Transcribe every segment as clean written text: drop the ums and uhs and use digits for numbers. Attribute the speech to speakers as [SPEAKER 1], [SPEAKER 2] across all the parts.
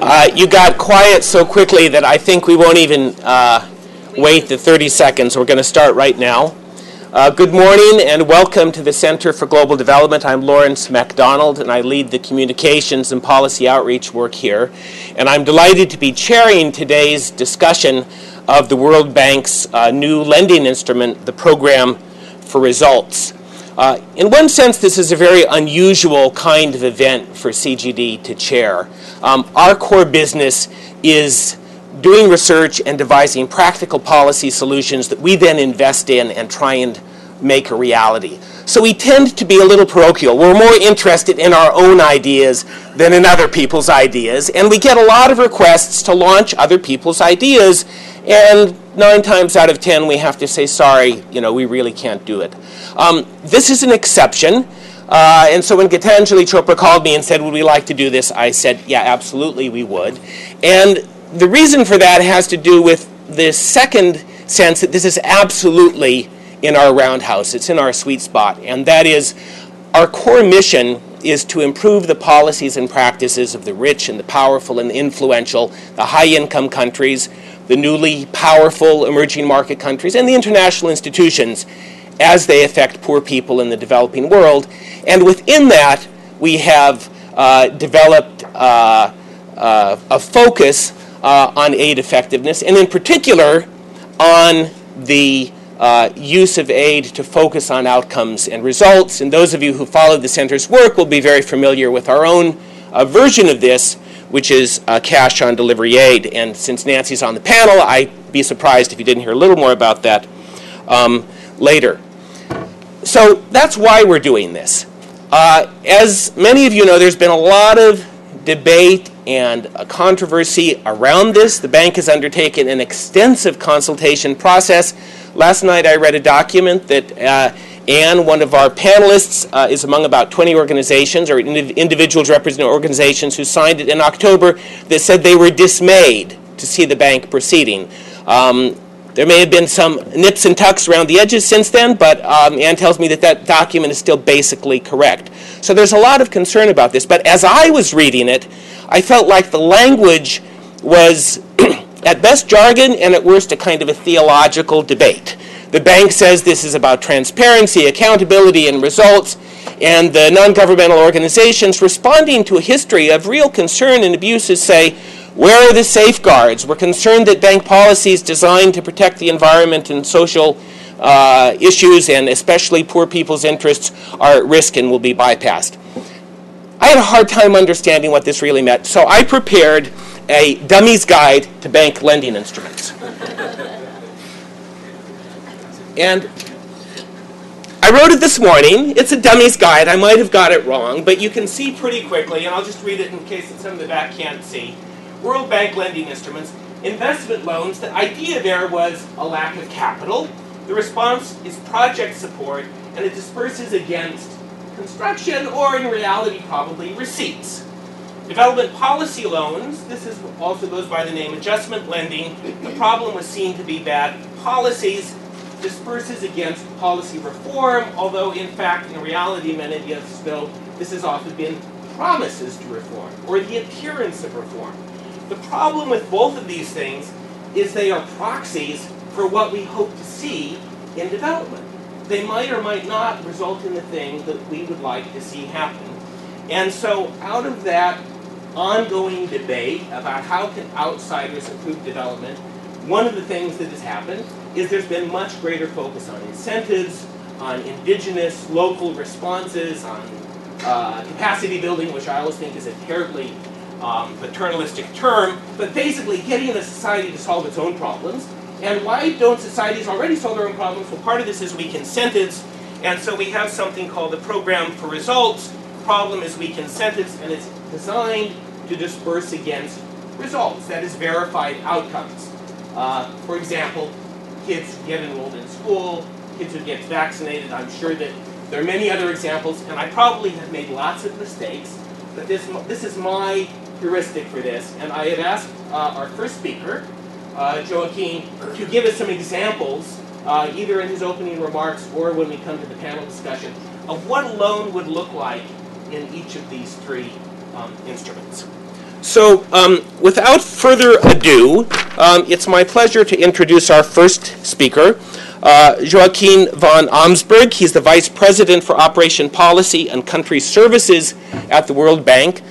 [SPEAKER 1] You got quiet so quickly that I think we won't even wait the 30 seconds. We're going to start right now. Good morning and welcome to the Center for Global Development. I'm Lawrence MacDonald and I lead the communications and policy outreach work here. And I'm delighted to be chairing today's discussion of the World Bank's new lending instrument, the Program for Results. In one sense, this is a very unusual kind of event for CGD to chair. Our core business is doing research and devising practical policy solutions that we then invest in and try and make a reality. So we tend to be a little parochial. We're more interested in our own ideas than in other people's ideas, and we get a lot of requests to launch other people's ideas, and 9 times out of 10 we have to say, sorry, we really can't do it. This is an exception, and so when Gitanjali Chopra called me and said, would we like to do this, I said, yeah, absolutely we would. And the reason for that has to do with the second sense that this is absolutely in our roundhouse. It's in our sweet spot, and that is our core mission is to improve the policies and practices of the rich and the powerful and the influential, the high-income countries, the newly powerful emerging market countries, and the international institutions as they affect poor people in the developing world. And within that, we have developed a focus on aid effectiveness, and in particular on the use of aid to focus on outcomes and results. And those of you who followed the Center's work will be very familiar with our own version of this, which is cash on delivery aid. And since Nancy's on the panel, I'd be surprised if you didn't hear a little more about that later. So that's why we're doing this. As many of you know, there's been a lot of debate and a controversy around this. The bank has undertaken an extensive consultation process. Last night I read a document that Anne, one of our panelists, is among about 20 organizations or individuals representing organizations who signed it in October that said they were dismayed to see the bank proceeding. There may have been some nips and tucks around the edges since then, but Anne tells me that that document is still basically correct. So there's a lot of concern about this. But as I was reading it, I felt like the language was at best jargon and at worst a kind of a theological debate. The bank says this is about transparency, accountability, and results, and the non-governmental organizations responding to a history of real concern and abuses say, where are the safeguards? We're concerned that bank policies designed to protect the environment and social issues, and especially poor people's interests, are at risk and will be bypassed. I had a hard time understanding what this really meant, so I prepared a dummy's guide to bank lending instruments. And I wrote it this morning. It's a dummy's guide. I might have got it wrong, but you can see pretty quickly, and I'll just read it in case some of the back can't see. World Bank lending instruments, investment loans. The idea there was a lack of capital. The response is project support, and it disperses against construction, or in reality probably receipts. Development policy loans, this is also goes by the name adjustment lending. The problem was seen to be bad policies, disperses against policy reform, although in fact in reality many years ago this has often been promises to reform or the appearance of reform. The problem with both of these things is they are proxies for what we hope to see in development. They might or might not result in the thing that we would like to see happen. And so out of that ongoing debate about how can outsiders improve development, one of the things that has happened is there's been much greater focus on incentives, on indigenous, local responses, on capacity building, which I always think is a terribly paternalistic term, but basically getting a society to solve its own problems. And why don't societies already solve their own problems? Well, part of this is weak incentives, and so we have something called the Program for Results. The problem is weak incentives, and it's designed to disperse against results, that is verified outcomes. For example, kids who get enrolled in school, kids who get vaccinated. I'm sure that there are many other examples, and I probably have made lots of mistakes, but this is my heuristic for this, and I had asked our first speaker, Joaquin, to give us some examples, either in his opening remarks or when we come to the panel discussion, of what a loan would look like in each of these three instruments. So without further ado, it's my pleasure to introduce our first speaker, Joachim von Amsberg. He's the Vice President for Operation Policy and Country Services at the World Bank.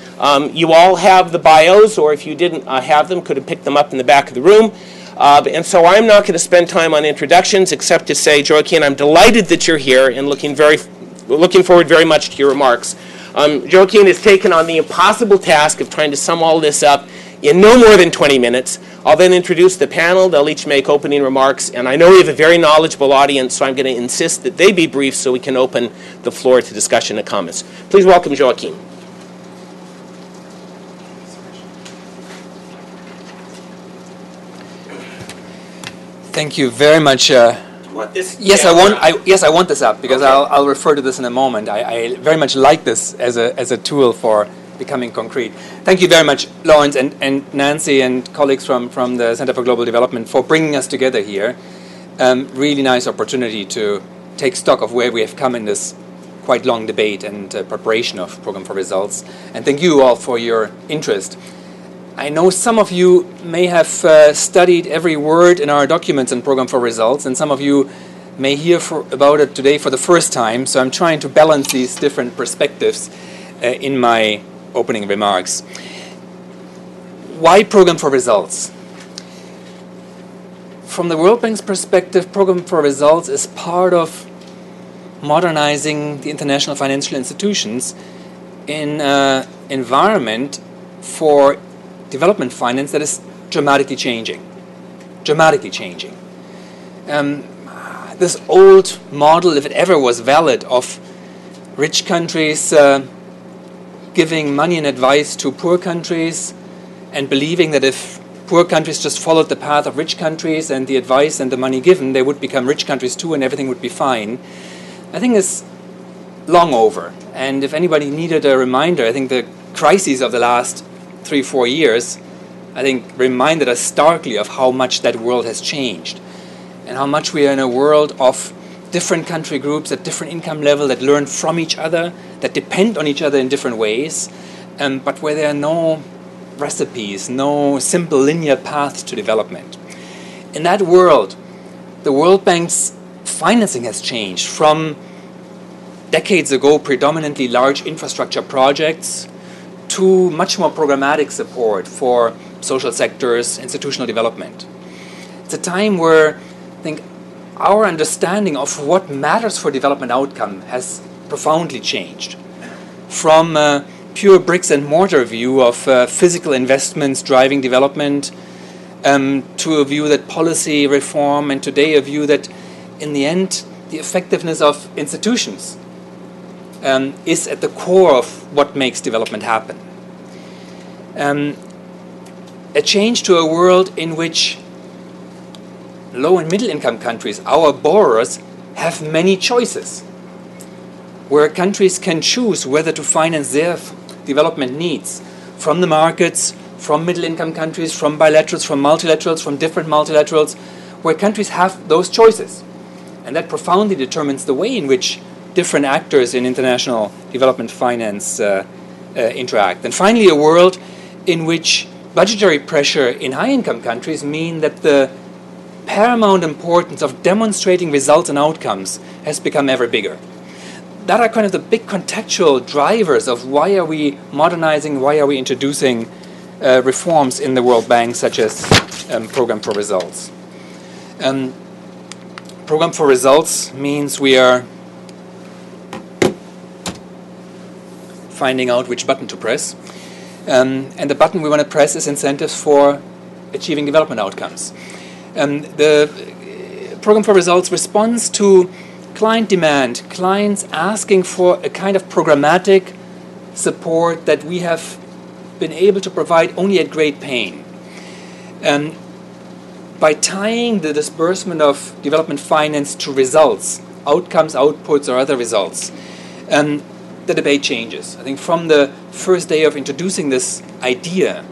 [SPEAKER 1] You all have the bios, or if you didn't have them, could have picked them up in the back of the room. And so I'm not going to spend time on introductions, except to say, Joachim, I'm delighted that you're here and looking forward very much to your remarks. Joachim has taken on the impossible task of trying to sum all this up in no more than 20 minutes. I'll then introduce the panel. They'll each make opening remarks. And I know we have a very knowledgeable audience, so I'm going to insist that they be brief so we can open the floor to discussion and comments. Please welcome Joachim.
[SPEAKER 2] Thank you very much. Yes, I want this up because okay. I'll refer to this in a moment. I very much like this as a tool for becoming concrete. Thank you very much, Lawrence and Nancy and colleagues from the Center for Global Development for bringing us together here. Really nice opportunity to take stock of where we have come in this quite long debate and preparation of Program for Results. And thank you all for your interest. I know some of you may have studied every word in our documents in Program for Results, and some of you may hear about it today for the first time, so I'm trying to balance these different perspectives in my opening remarks. Why Program for Results? From the World Bank's perspective, Program for Results is part of modernizing the international financial institutions in an environment for development finance that is dramatically changing. This old model, if it ever was valid, of rich countries giving money and advice to poor countries and believing that if poor countries just followed the path of rich countries and the advice and the money given, they would become rich countries too and everything would be fine, I think is long over. And if anybody needed a reminder, I think the crises of the last 3-4 years, I think, reminded us starkly of how much that world has changed and how much we are in a world of different country groups at different income level that learn from each other, that depend on each other in different ways, but where there are no recipes, no simple linear paths to development. In that world, the World Bank's financing has changed from decades ago predominantly large infrastructure projects to much more programmatic support for social sectors, institutional development. It's a time where I think our understanding of what matters for development outcome has profoundly changed. From a pure bricks and mortar view of physical investments driving development to a view that policy reform, and today a view that in the end the effectiveness of institutions is at the core of what makes development happen. A change to a world in which low and middle income countries, our borrowers, have many choices, where countries can choose whether to finance their development needs from the markets, from middle income countries, from bilaterals, from multilaterals, from different multilaterals, where countries have those choices. And that profoundly determines the way in which different actors in international development finance interact. And finally, a world in which budgetary pressure in high-income countries mean that the paramount importance of demonstrating results and outcomes has become ever bigger. That are kind of the big contextual drivers of why are we modernizing, why are we introducing reforms in the World Bank, such as Program for Results. Program for Results means we are finding out which button to press. And the button we want to press is incentives for achieving development outcomes. The Program for Results responds to client demand, clients asking for a kind of programmatic support that we have been able to provide only at great pain. By tying the disbursement of development finance to results, outcomes, outputs, or other results, the debate changes. I think from the first day of introducing this idea,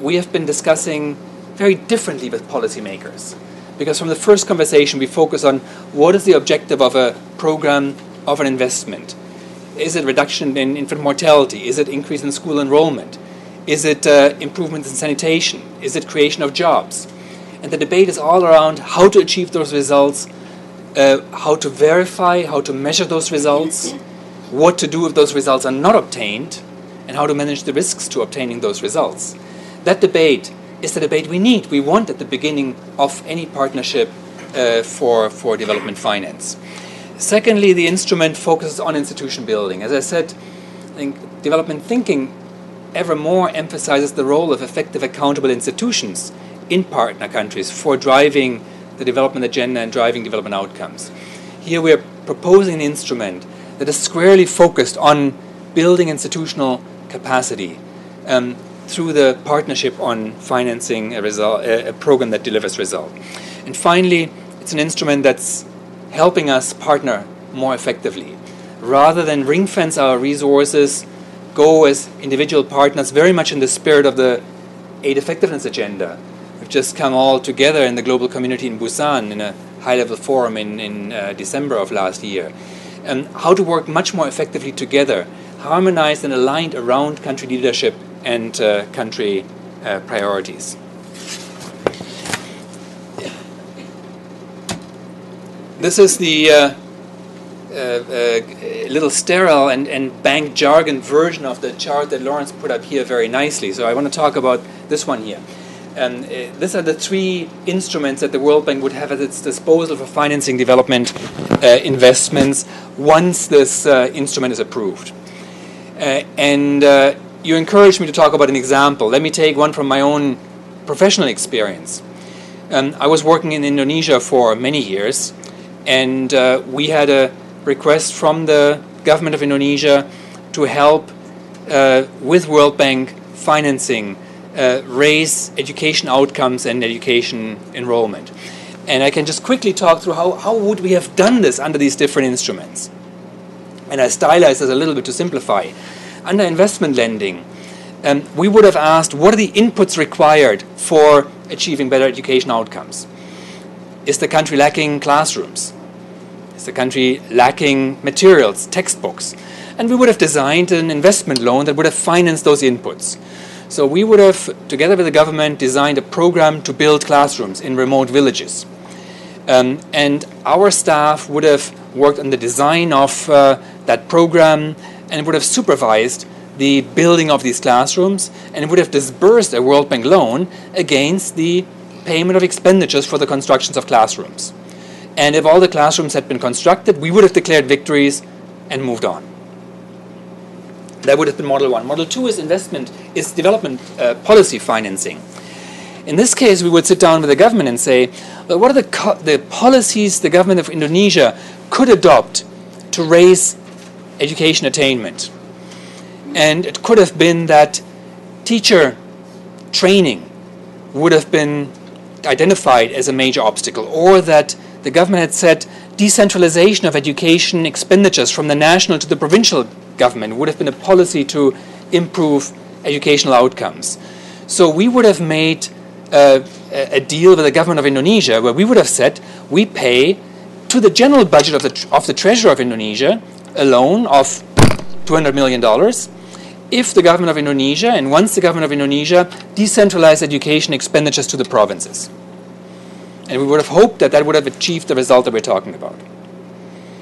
[SPEAKER 2] we have been discussing very differently with policymakers. Because from the first conversation, we focus on what is the objective of a program, of an investment. Is it reduction in infant mortality? Is it increase in school enrollment? Is it improvements in sanitation? Is it creation of jobs? And the debate is all around how to achieve those results, how to verify, how to measure those results, what to do if those results are not obtained, and how to manage the risks to obtaining those results. That debate is the debate we need, we want at the beginning of any partnership for development finance. Secondly, the instrument focuses on institution building. As I said, I think development thinking ever more emphasizes the role of effective, accountable institutions in partner countries for driving the development agenda and driving development outcomes. Here we are proposing an instrument that is squarely focused on building institutional capacity through the partnership on financing a program that delivers result. And finally, it's an instrument that's helping us partner more effectively. Rather than ring-fence our resources, go as individual partners very much in the spirit of the aid effectiveness agenda. We've just come all together in the global community in Busan in a high-level forum in December of last year. How to work much more effectively together, harmonized and aligned around country leadership and country priorities. This is the little sterile and bank jargon version of the chart that Lawrence put up here very nicely. So I want to talk about this one here. These are the three instruments that the World Bank would have at its disposal for financing development investments once this instrument is approved. You encouraged me to talk about an example. Let me take one from my own professional experience. I was working in Indonesia for many years, and we had a request from the government of Indonesia to help with World Bank financing raise education outcomes and education enrollment. And I can just quickly talk through how would we have done this under these different instruments. And I stylize this a little bit to simplify. Under investment lending, we would have asked, what are the inputs required for achieving better education outcomes? Is the country lacking classrooms? Is the country lacking materials, textbooks? And we would have designed an investment loan that would have financed those inputs. So we would have, together with the government, designed a program to build classrooms in remote villages. And our staff would have worked on the design of that program and would have supervised the building of these classrooms, and would have disbursed a World Bank loan against the payment of expenditures for the constructions of classrooms. And if all the classrooms had been constructed, we would have declared victories and moved on. That would have been Model 1. Model 2 is development policy financing. In this case, we would sit down with the government and say, well, what are the policies the government of Indonesia could adopt to raise education attainment? And it could have been that teacher training would have been identified as a major obstacle, or that the government had said decentralization of education expenditures from the national to the provincial government would have been a policy to improve educational outcomes. So we would have made a deal with the government of Indonesia where we would have said we pay to the general budget of the treasurer of Indonesia a loan of $200 million if the government of Indonesia, and once the government of Indonesia, decentralized education expenditures to the provinces. And we would have hoped that that would have achieved the result that we're talking about.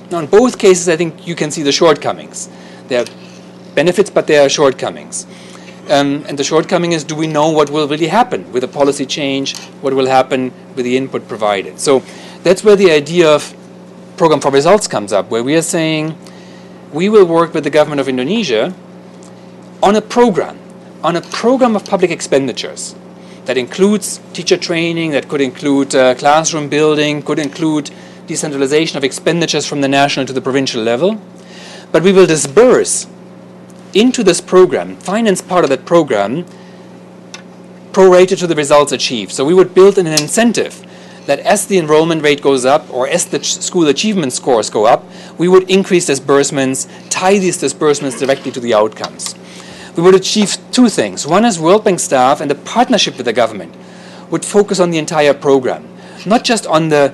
[SPEAKER 2] Now, in both cases, I think you can see the shortcomings. There are benefits, but there are shortcomings. And the shortcoming is, do we know what will really happen with a policy change? What will happen with the input provided? So that's where the idea of Program for Results comes up, where we are saying we will work with the government of Indonesia on a program of public expenditures that includes teacher training, that could include classroom building, could include decentralization of expenditures from the national to the provincial level. But we will disburse into this program, finance part of that program, prorated to the results achieved. So we would build an incentive that as the enrollment rate goes up, or as the school achievement scores go up, we would increase disbursements, tie these disbursements directly to the outcomes. We would achieve two things. One is World Bank staff and the partnership with the government would focus on the entire program, not just on the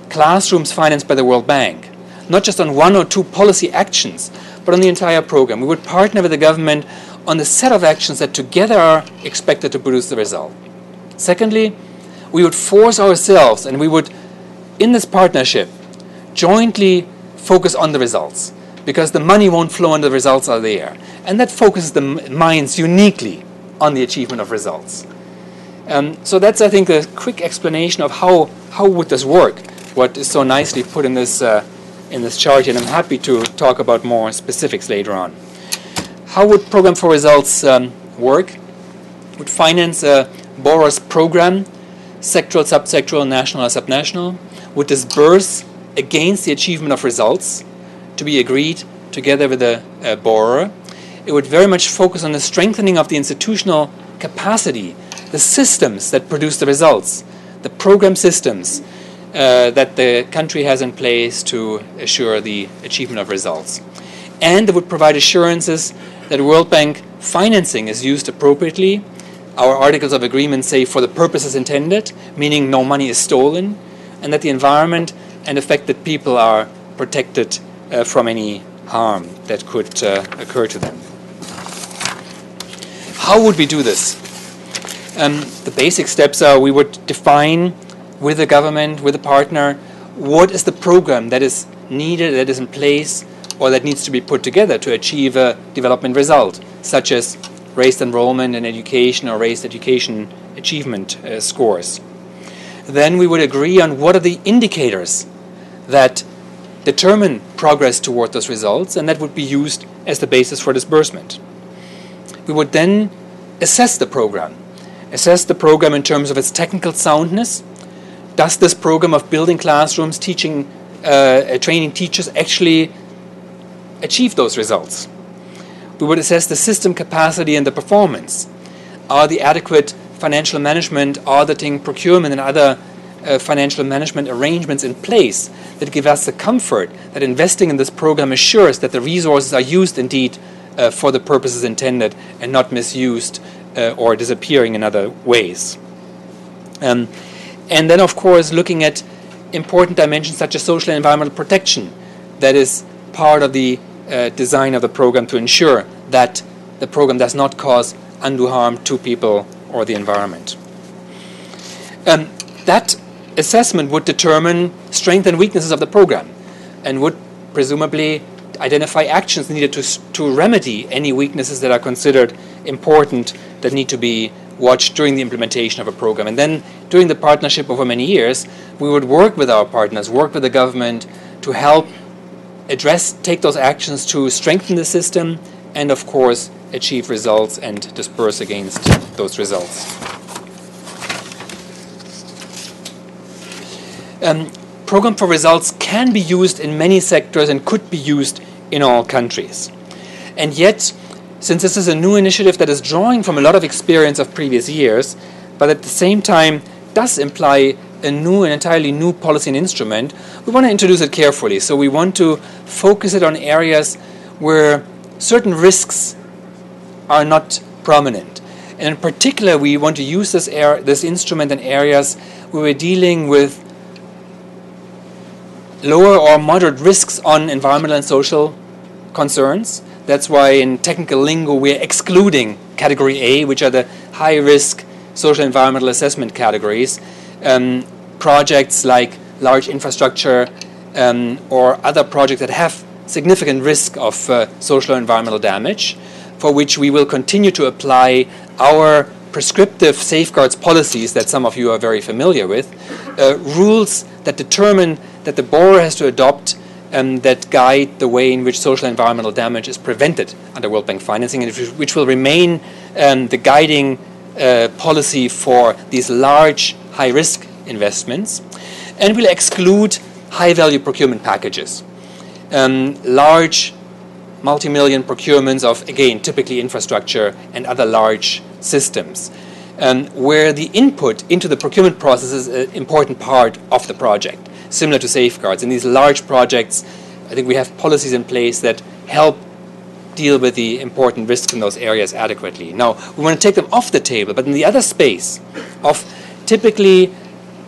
[SPEAKER 2] classrooms financed by the World Bank, not just on one or two policy actions, but on the entire program. We would partner with the government on the set of actions that together are expected to produce the result. Secondly, we would force ourselves, and we would, in this partnership, jointly focus on the results, because the money won't flow and the results are there. And that focuses the minds uniquely on the achievement of results. So that's, I think, a quick explanation of how would this work, what is so nicely put in this chart, and I'm happy to talk about more specifics later on. How would Program for Results work? Would finance a borrower's program, sectoral, subsectoral, national, or subnational, would disburse against the achievement of results to be agreed together with the borrower. It would very much focus on the strengthening of the institutional capacity, the systems that produce the results, the program systems that the country has in place to assure the achievement of results. And it would provide assurances that World Bank financing is used appropriately. Our articles of agreement say for the purposes intended, meaning no money is stolen, and that the environment and affected people are protected from any harm that could occur to them. How would we do this? The basic steps are we would define with the government, with the partner, what is the program that is needed, that is in place, or that needs to be put together to achieve a development result, such as raised enrollment in education or raised education achievement scores. Then we would agree on what are the indicators that determine progress toward those results, and that would be used as the basis for disbursement. We would then assess the program in terms of its technical soundness. Does this program of building classrooms, teaching, training teachers actually achieve those results? We would assess the system capacity and the performance. Are the adequate financial management, auditing, procurement, and other financial management arrangements in place that give us the comfort that investing in this program assures that the resources are used indeed for the purposes intended and not misused or disappearing in other ways. And then, of course, looking at important dimensions such as social and environmental protection, that is part of the design of the program to ensure that the program does not cause undue harm to people or the environment. That assessment would determine strengths and weaknesses of the program and would presumably identify actions needed to remedy any weaknesses that are considered important that need to be watched during the implementation of a program. And then during the partnership over many years, we would work with our partners, work with the government to help take those actions to strengthen the system and, of course, achieve results and disperse against those results. Program for Results can be used in many sectors and could be used in all countries. And yet, since this is a new initiative that is drawing from a lot of experience of previous years, but at the same time does imply a new and entirely new policy and instrument, we want to introduce it carefully. So we want to focus it on areas where certain risks are not prominent. And in particular, we want to use this instrument in areas where we're dealing with lower or moderate risks on environmental and social concerns. That's why in technical lingo we're excluding category A, which are the high-risk social environmental assessment categories. Projects like large infrastructure or other projects that have significant risk of social and environmental damage, for which we will continue to apply our prescriptive safeguards policies that some of you are very familiar with, rules that determine that the borrower has to adopt that guide the way in which social and environmental damage is prevented under World Bank financing, and which will remain the guiding policy for these large, high-risk investments, and will exclude high-value procurement packages. Large multi-million procurements of, again, typically infrastructure and other large systems, where the input into the procurement process is an important part of the project, similar to safeguards. In these large projects, I think we have policies in place that help deal with the important risks in those areas adequately. Now, we want to take them off the table, but in the other space of typically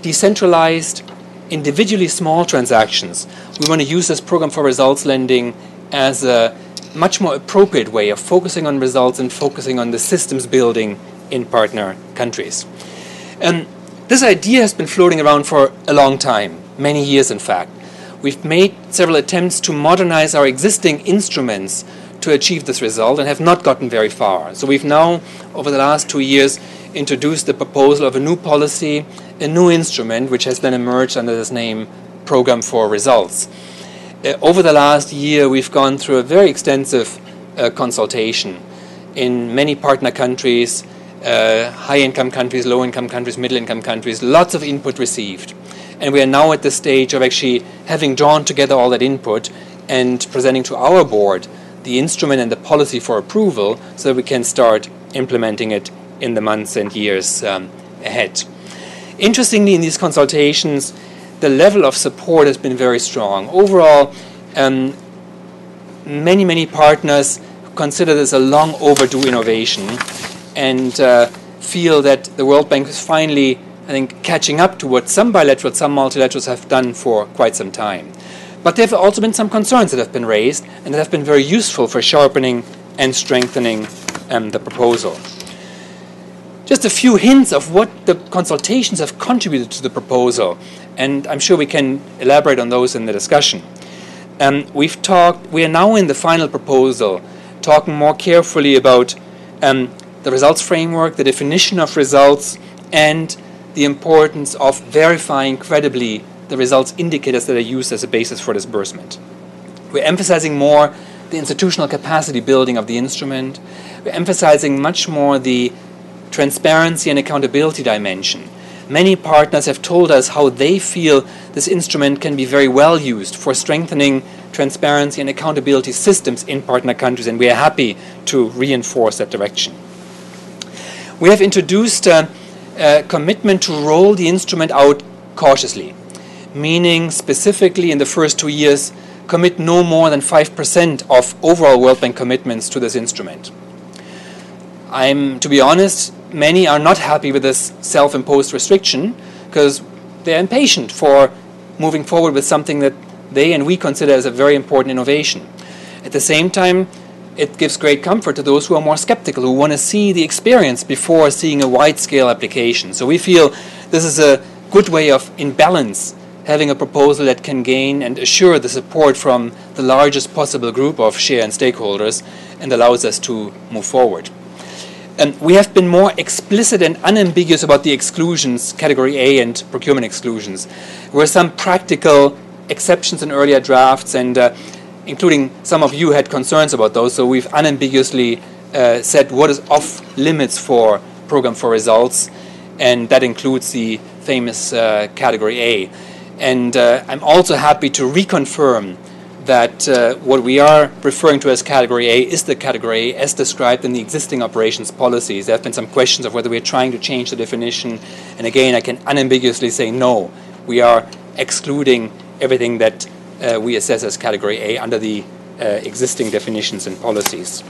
[SPEAKER 2] decentralized, individually small transactions, we want to use this program for results lending as a much more appropriate way of focusing on results and focusing on the systems building in partner countries. This idea has been floating around for a long time, many years in fact. We've made several attempts to modernize our existing instruments to achieve this result and have not gotten very far. So we've now, over the last 2 years, introduced the proposal of a new policy, a new instrument, which has then emerged under this name, Program for Results. Over the last year, we've gone through a very extensive consultation in many partner countries, high-income countries, low-income countries, middle-income countries, lots of input received. And we are now at the stage of actually having drawn together all that input and presenting to our board the instrument and the policy for approval so that we can start implementing it in the months and years ahead. Interestingly, in these consultations, the level of support has been very strong. Overall, many partners consider this a long overdue innovation and feel that the World Bank is finally, I think, catching up to what some bilaterals, some multilaterals have done for quite some time. But there have also been some concerns that have been raised and that have been very useful for sharpening and strengthening the proposal. Just a few hints of what the consultations have contributed to the proposal, and I'm sure we can elaborate on those in the discussion. We are now in the final proposal, talking more carefully about the results framework, the definition of results, and the importance of verifying credibly the results indicators that are used as a basis for disbursement. We're emphasizing more the institutional capacity building of the instrument. We're emphasizing much more the transparency and accountability dimension. Many partners have told us how they feel this instrument can be very well used for strengthening transparency and accountability systems in partner countries, and we are happy to reinforce that direction. We have introduced a commitment to roll the instrument out cautiously, meaning specifically in the first 2 years, commit no more than 5% of overall World Bank commitments to this instrument. To be honest, many are not happy with this self-imposed restriction because they're impatient for moving forward with something that they and we consider as a very important innovation. At the same time, it gives great comfort to those who are more skeptical, who want to see the experience before seeing a wide-scale application. So we feel this is a good way of, in balance, having a proposal that can gain and assure the support from the largest possible group of share and stakeholders and allows us to move forward. We have been more explicit and unambiguous about the exclusions, category A and procurement exclusions. There were some practical exceptions in earlier drafts, and including some of you had concerns about those, so we've unambiguously said what is off limits for Program for Results, and that includes the famous category A. And I'm also happy to reconfirm that what we are referring to as category A is the category A as described in the existing operations policies. There have been some questions of whether we're trying to change the definition, and again I can unambiguously say no, we are excluding everything that we assess as category A under the existing definitions and policies.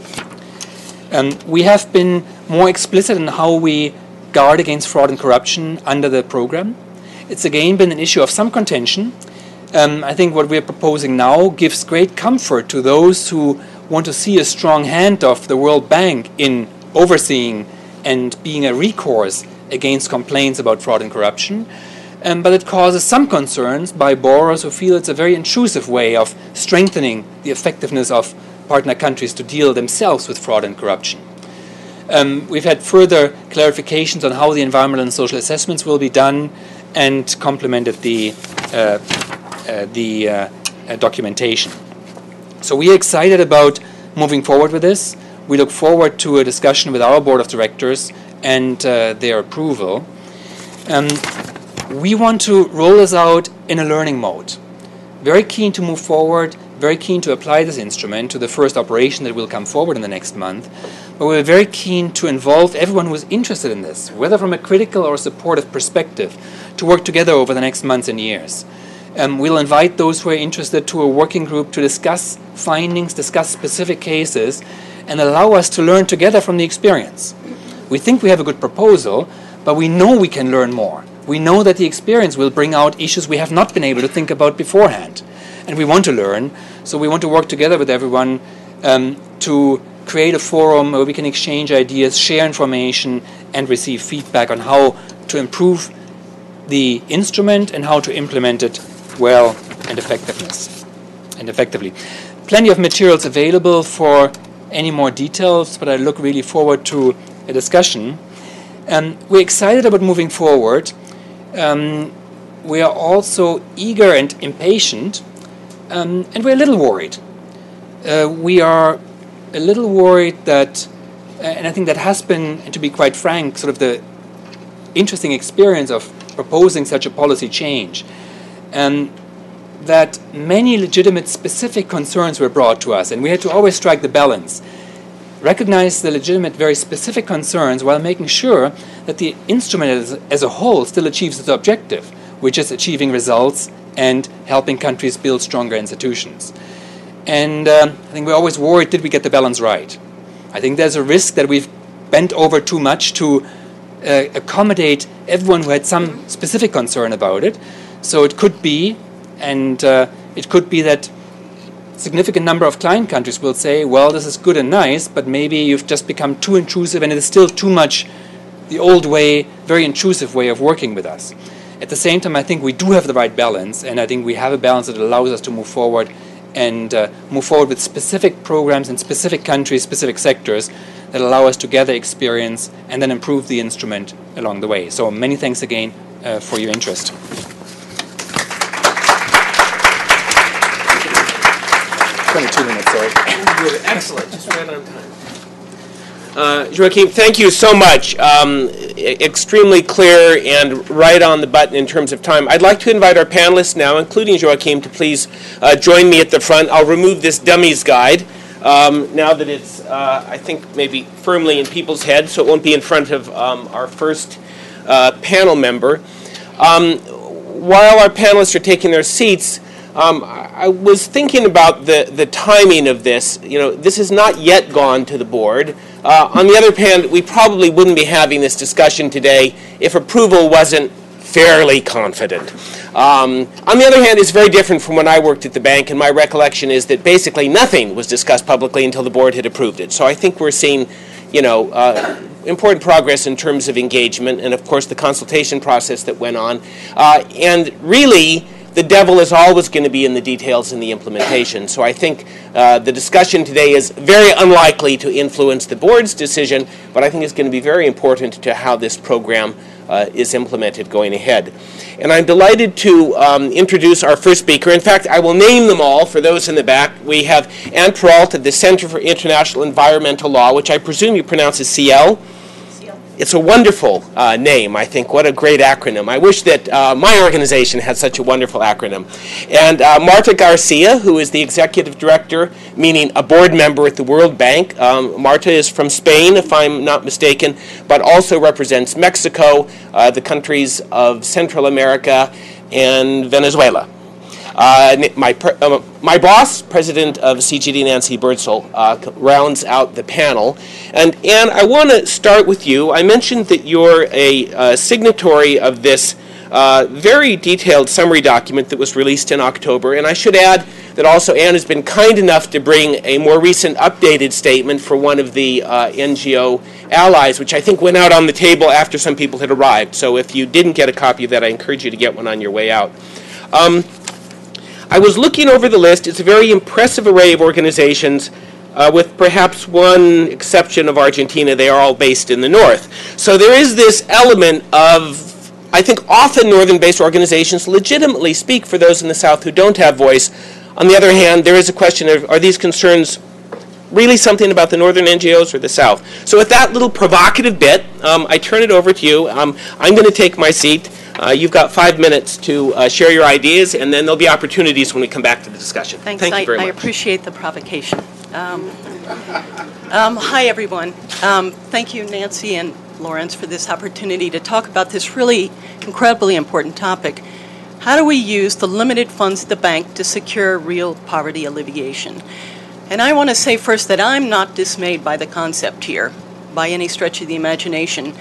[SPEAKER 2] We have been more explicit in how we guard against fraud and corruption under the program. It's again been an issue of some contention. I think what we're proposing now gives great comfort to those who want to see a strong hand of the World Bank in overseeing and being a recourse against complaints about fraud and corruption. But it causes some concerns by borrowers who feel it's a very intrusive way of strengthening the effectiveness of partner countries to deal themselves with fraud and corruption. We've had further clarifications on how the environmental and social assessments will be done and complemented the documentation. So we are excited about moving forward with this. We look forward to a discussion with our board of directors and their approval. We want to roll this out in a learning mode. Very keen to move forward, very keen to apply this instrument to the first operation that will come forward in the next month. But we're very keen to involve everyone who is interested in this, whether from a critical or supportive perspective, to work together over the next months and years. We'll invite those who are interested to a working group to discuss findings, discuss specific cases, and allow us to learn together from the experience. We think we have a good proposal, but we know we can learn more. We know that the experience will bring out issues we have not been able to think about beforehand. And we want to learn, so we want to work together with everyone to create a forum where we can exchange ideas, share information, and receive feedback on how to improve the instrument and how to implement it well and effectively. Plenty of materials available for any more details, but I look really forward to a discussion. We're excited about moving forward. We are also eager and impatient, and we're a little worried. We are a little worried that, and I think that has been, and to be quite frank, sort of the interesting experience of proposing such a policy change, that many legitimate specific concerns were brought to us, and we had to always strike the balance. Recognize the legitimate, very specific concerns while making sure that the instrument as a whole still achieves its objective, which is achieving results and helping countries build stronger institutions. And I think we're always worried, did we get the balance right? I think there's a risk that we've bent over too much to accommodate everyone who had some specific concern about it. So it could be, and it could be that a significant number of client countries will say, well, this is good and nice, but maybe you've just become too intrusive and it is still too much the old way, very intrusive way of working with us. At the same time, I think we do have the right balance, and I think we have a balance that allows us to move forward and move forward with specific programs in specific countries, specific sectors that allow us to gather experience and then improve the instrument along the way. So many thanks again for your interest. Only 2 minutes, sorry.
[SPEAKER 1] Excellent. Just right on time. Joachim, thank you so much. Extremely clear and right on the button in terms of time. I'd like to invite our panelists now, including Joachim, to please join me at the front. I'll remove this dummies guide now that it's, I think, maybe firmly in people's heads, so it won't be in front of our first panel member. While our panelists are taking their seats, I was thinking about the timing of this. You know, this has not yet gone to the board. On the other hand, we probably wouldn't be having this discussion today if approval wasn't fairly confident. On the other hand, it's very different from when I worked at the bank, and my recollection is that basically nothing was discussed publicly until the board had approved it. So I think we're seeing, you know, important progress in terms of engagement and, of course, the consultation process that went on. And really, the devil is always going to be in the details in the implementation. So I think the discussion today is very unlikely to influence the board's decision, but I think it's going to be very important to how this program is implemented going ahead. And I'm delighted to introduce our first speaker. In fact, I will name them all for those in the back. We have Anne Peralt at the Center for International Environmental Law, which I presume you pronounce as CL. It's a wonderful name, I think. What a great acronym. I wish that my organization had such a wonderful acronym. And Marta Garcia, who is the executive director, meaning a board member at the World Bank. Marta is from Spain, if I'm not mistaken, but also represents Mexico, the countries of Central America, and Venezuela. My boss, president of CGD, Nancy Birdsall, rounds out the panel. And Anne, I want to start with you. I mentioned that you're a signatory of this very detailed summary document that was released in October. And I should add that also Anne has been kind enough to bring a more recent updated statement for one of the NGO allies, which I think went out on the table after some people had arrived. So if you didn't get a copy of that, I encourage you to get one on your way out. I was looking over the list. It's a very impressive array of organizations, with perhaps one exception of Argentina. They are all based in the north. So there is this element of, I think often northern-based organizations legitimately speak for those in the south who don't have voice. On the other hand, there is a question of, are these concerns really something about the northern NGOs or the south? So with that little provocative bit, I turn it over to you. I'm going to take my seat. You've got 5 minutes to share your ideas, and then there'll be opportunities when we come back to the discussion.
[SPEAKER 3] Thanks.
[SPEAKER 1] Thank you very much.
[SPEAKER 3] I appreciate the provocation. Hi, everyone. Thank you, Nancy and Lawrence, for this opportunity to talk about this really incredibly important topic. How do we use the limited funds at the bank to secure real poverty alleviation? And I want to say first that I'm not dismayed by the concept here, by any stretch of the imagination.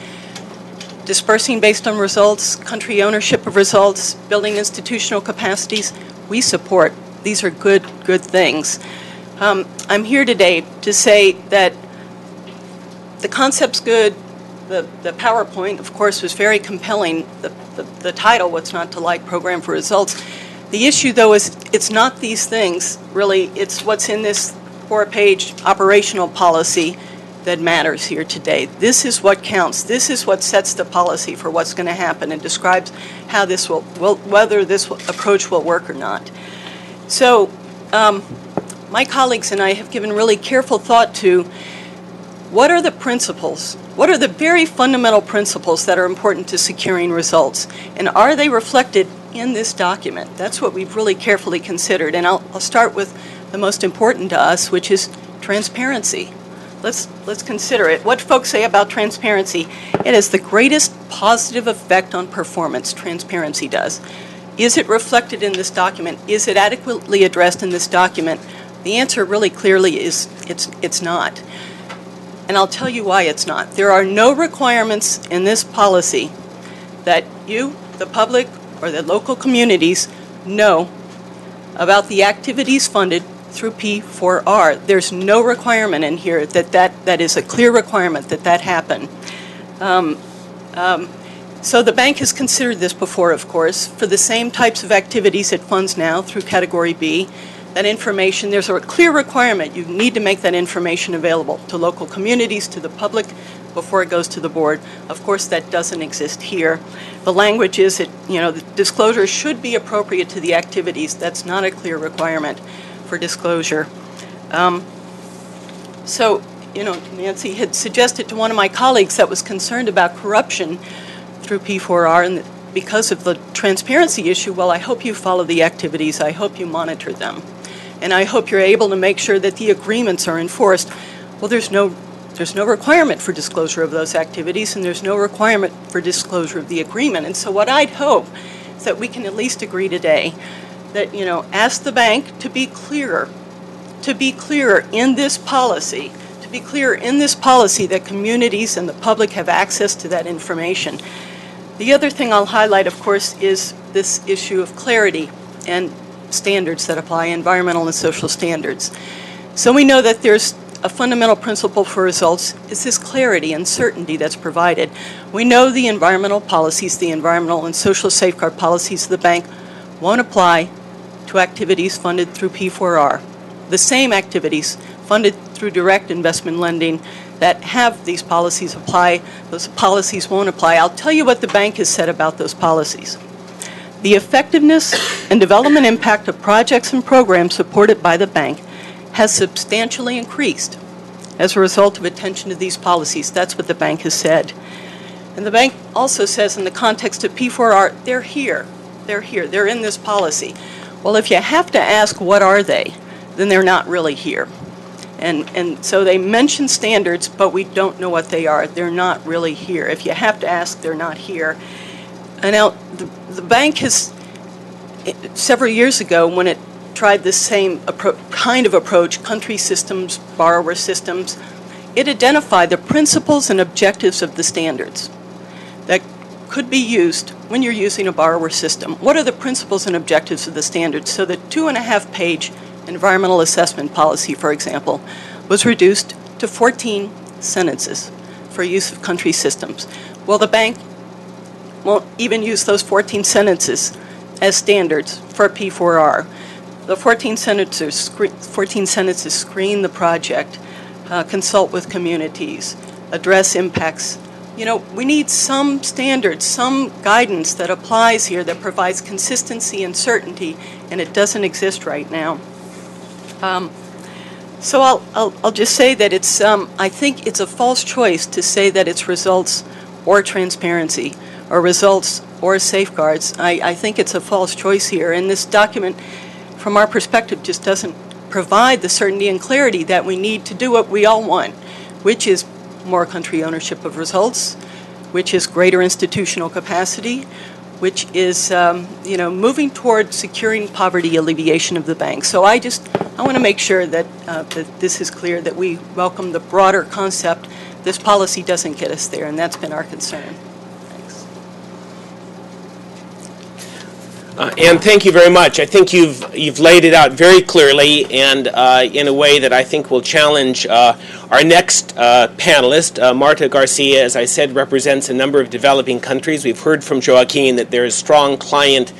[SPEAKER 3] Dispersing based on results, country ownership of results, building institutional capacities, we support. These are good things. I'm here today to say that the concept's good. The PowerPoint, of course, was very compelling. The title, What's Not to Like, Program for Results. The issue, though, is it's not these things, really. It's what's in this 4-page operational policy that matters here today. This is what counts. This is what sets the policy for what's going to happen and describes how this whether this approach will work or not. So my colleagues and I have given really careful thought to what are the principles, what are the very fundamental principles that are important to securing results, and are they reflected in this document? That's what we've really carefully considered, and I'll start with the most important to us, which is transparency. Let's consider it. What folks say about transparency: it has the greatest positive effect on performance. Transparency does. Is it reflected in this document? Is it adequately addressed in this document? The answer really clearly is it's not. And I'll tell you why it's not. There are no requirements in this policy that you, the public, or the local communities know about the activities funded through PforR. There's no requirement in here that is a clear requirement that happen. So the bank has considered this before, of course, for the same types of activities it funds now through Category B. That information, there's a clear requirement. You need to make that information available to local communities, to the public, before it goes to the board. Of course, that doesn't exist here. The language is that, the disclosure should be appropriate to the activities. That's not a clear requirement for disclosure. So, Nancy had suggested to one of my colleagues that was concerned about corruption through P4R, and because of the transparency issue, well, I hope you follow the activities. I hope you monitor them. And I hope you're able to make sure that the agreements are enforced. Well, there's no requirement for disclosure of those activities, and there's no requirement for disclosure of the agreement. And so what I'd hope is that we can at least agree today that, ask the bank to be clearer in this policy, that communities and the public have access to that information. The other thing I'll highlight, of course, is this issue of clarity and standards that apply, environmental and social standards. So we know that there's a fundamental principle for results is this clarity and certainty that's provided. We know the environmental policies, the environmental and social safeguard policies of the bank won't apply to activities funded through P4R. The same activities funded through direct investment lending that have these policies apply, those policies won't apply. I'll tell you what the bank has said about those policies. The effectiveness and development impact of projects and programs supported by the bank has substantially increased as a result of attention to these policies. That's what the bank has said. And the bank also says in the context of P4R, they're here. They're in this policy. Well, if you have to ask what are they, then they're not really here. And so they mention standards, but we don't know what they are. They're not really here. If you have to ask, they're not here. And now the bank has, several years ago when it tried this same kind of approach, country systems, borrower systems, it identified the principles and objectives of the standards that could be used when you're using a borrower system. What are the principles and objectives of the standards? So the 2.5-page environmental assessment policy, for example, was reduced to 14 sentences for use of country systems. Well, the bank won't even use those 14 sentences as standards for P4R. The 14 sentences screen the project, consult with communities, address impacts. We need some standards, some guidance that applies here that provides consistency and certainty, and it doesn't exist right now. So I'll just say that it's I think it's a false choice to say that it's results or transparency or results or safeguards. I think it's a false choice here, and this document, from our perspective, just doesn't provide the certainty and clarity that we need to do what we all want, which is more country ownership of results, which is greater institutional capacity, which is moving toward securing poverty alleviation of the bank. So I want to make sure that this is clear, that we welcome the broader concept. This policy doesn't get us there, and that's been our concern. Thanks.
[SPEAKER 1] And thank you very much. I think you've laid it out very clearly and in a way that I think will challenge our next panelist. Marta Garcia, as I said, represents a number of developing countries. We've heard from Joaquin that there is strong client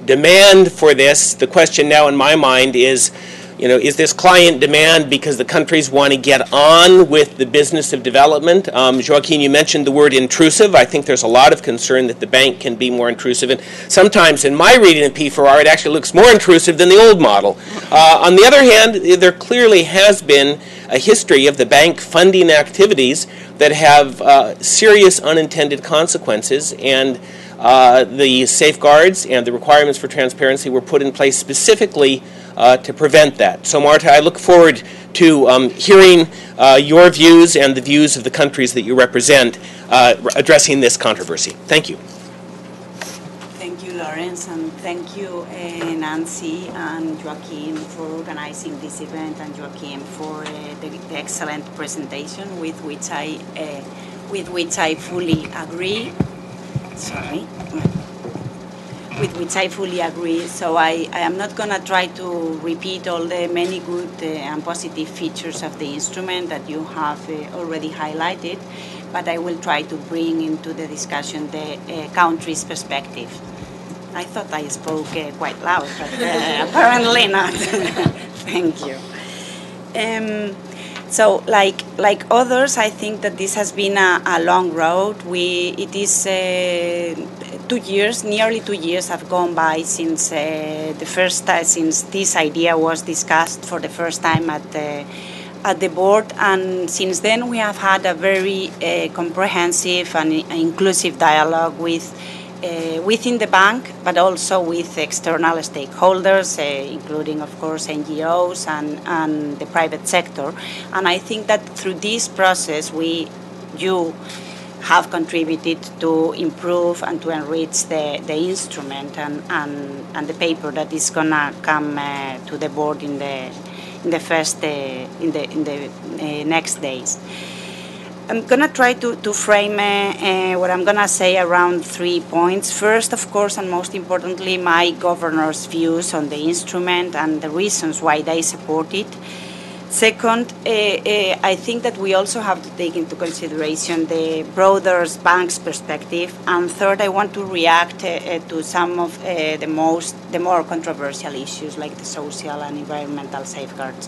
[SPEAKER 1] demand for this. The question now in my mind is, is this client demand because the countries want to get on with the business of development? Joaquin, you mentioned the word intrusive. I think there's a lot of concern that the bank can be more intrusive. And sometimes in my reading of PforR, it actually looks more intrusive than the old model. On the other hand, there clearly has been a history of the bank funding activities that have serious unintended consequences. And the safeguards and the requirements for transparency were put in place specifically to prevent that. So, Marta, I look forward to hearing your views and the views of the countries that you represent addressing this controversy. Thank you.
[SPEAKER 4] Thank you, Lawrence, and thank you, Nancy and Joaquin, for organizing this event, and Joaquin for the excellent presentation with which I fully agree. With which I fully agree. So I am not going to try to repeat all the many good and positive features of the instrument that you have already highlighted, but I will try to bring into the discussion the country's perspective. I thought I spoke quite loud, but apparently not. Thank you. So, like others, I think that this has been a long road. It is 2 years, nearly 2 years have gone by since since this idea was discussed for the first time at the board, and since then we have had a very comprehensive and inclusive dialogue within the bank, but also with external stakeholders, including, of course, NGOs and the private sector. And I think that through this process, you have contributed to improve and to enrich the instrument and the paper that is gonna come to the board in the next days. I'm going to try to frame what I'm going to say around 3 points. First, of course, and most importantly, my governor's views on the instrument and the reasons why they support it. Second, I think that we also have to take into consideration the broader bank's perspective. And third, I want to react to some of the more controversial issues like the social and environmental safeguards.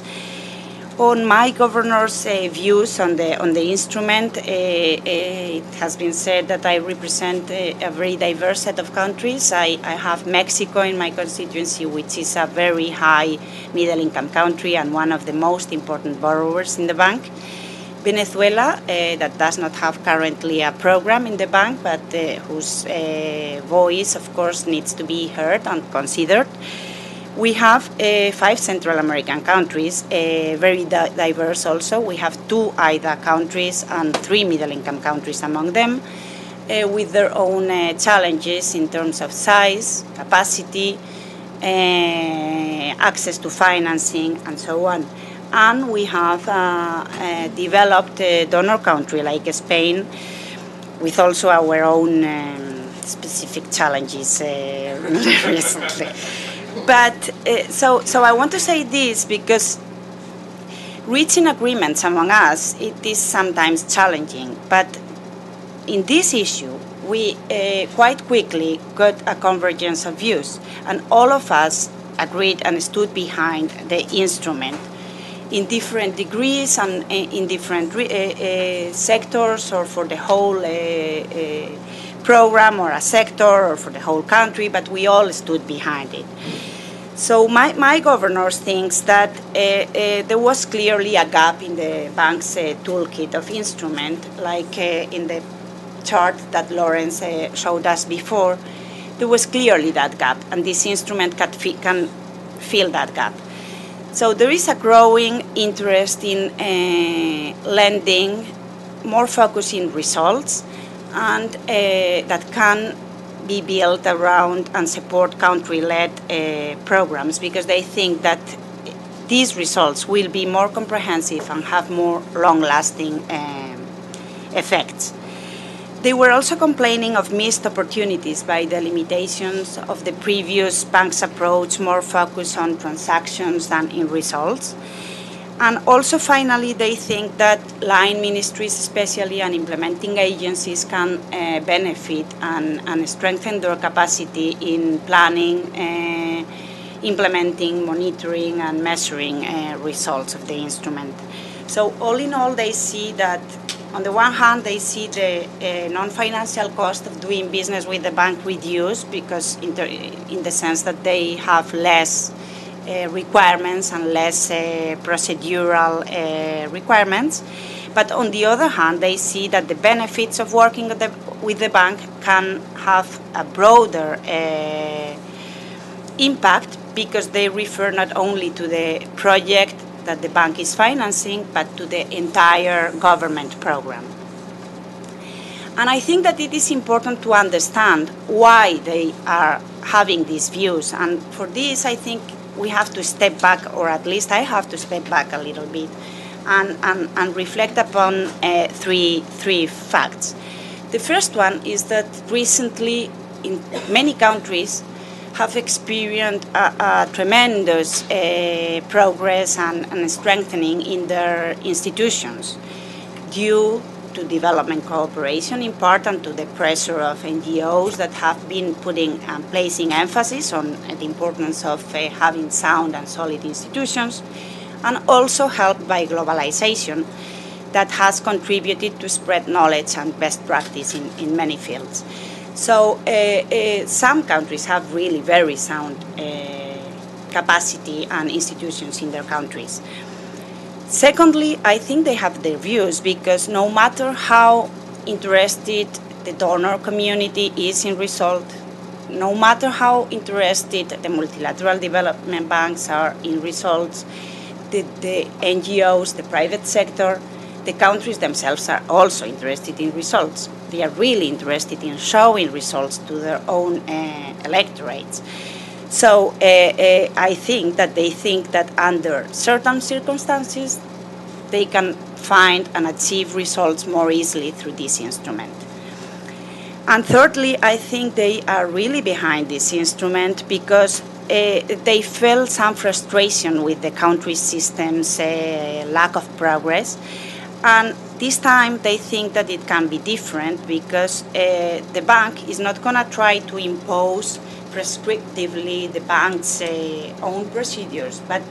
[SPEAKER 4] On my governor's views on the instrument, it has been said that I represent a very diverse set of countries. I have Mexico in my constituency, which is a very high middle-income country and one of the most important borrowers in the bank. Venezuela, that does not have currently a program in the bank, but whose voice, of course, needs to be heard and considered. We have 5 Central American countries, very diverse also. We have 2 IDA countries and 3 middle-income countries among them, with their own challenges in terms of size, capacity, access to financing, and so on. And we have a developed donor country like Spain, with also our own specific challenges recently. But so I want to say this because reaching agreements among us, it is sometimes challenging. But in this issue, we quite quickly got a convergence of views, and all of us agreed and stood behind the instrument in different degrees and in different sectors, or for the whole program or a sector or for the whole country, but we all stood behind it. So my governor thinks that there was clearly a gap in the bank's toolkit of instrument, like in the chart that Lawrence showed us before. There was clearly that gap, and this instrument can fill that gap. So there is a growing interest in lending, more focus in results, and that can be built around and support country-led programs, because they think that these results will be more comprehensive and have more long-lasting effects. They were also complaining of missed opportunities by the limitations of the previous bank's approach, more focused on transactions than in results. And also, finally, they think that line ministries, especially, and implementing agencies can benefit and strengthen their capacity in planning, implementing, monitoring, and measuring results of the instrument. So all in all, they see that, on the one hand, they see the non-financial cost of doing business with the bank reduced, because in the sense that they have less requirements and less procedural requirements. But on the other hand, they see that the benefits of working with the bank can have a broader impact, because they refer not only to the project that the bank is financing, but to the entire government program. And I think that it is important to understand why they are having these views. And for this, I think we have to step back, or at least I have to step back a little bit and reflect upon three facts. The first one is that recently, in many countries, have experienced a tremendous progress and strengthening in their institutions due to development cooperation, in part, and to the pressure of NGOs that have been putting and placing emphasis on the importance of having sound and solid institutions, and also helped by globalization that has contributed to spread knowledge and best practice in many fields. So some countries have really very sound capacity and institutions in their countries. Secondly, I think they have their views, because no matter how interested the donor community is in result, no matter how interested the multilateral development banks are in results, the NGOs, the private sector, the countries themselves are also interested in results. They are really interested in showing results to their own electorates. So I think that they think that under certain circumstances, they can find and achieve results more easily through this instrument. And thirdly, I think they are really behind this instrument because they felt some frustration with the country system's lack of progress. And this time they think that it can be different, because the bank is not going to try to impose prescriptively the bank's own procedures, but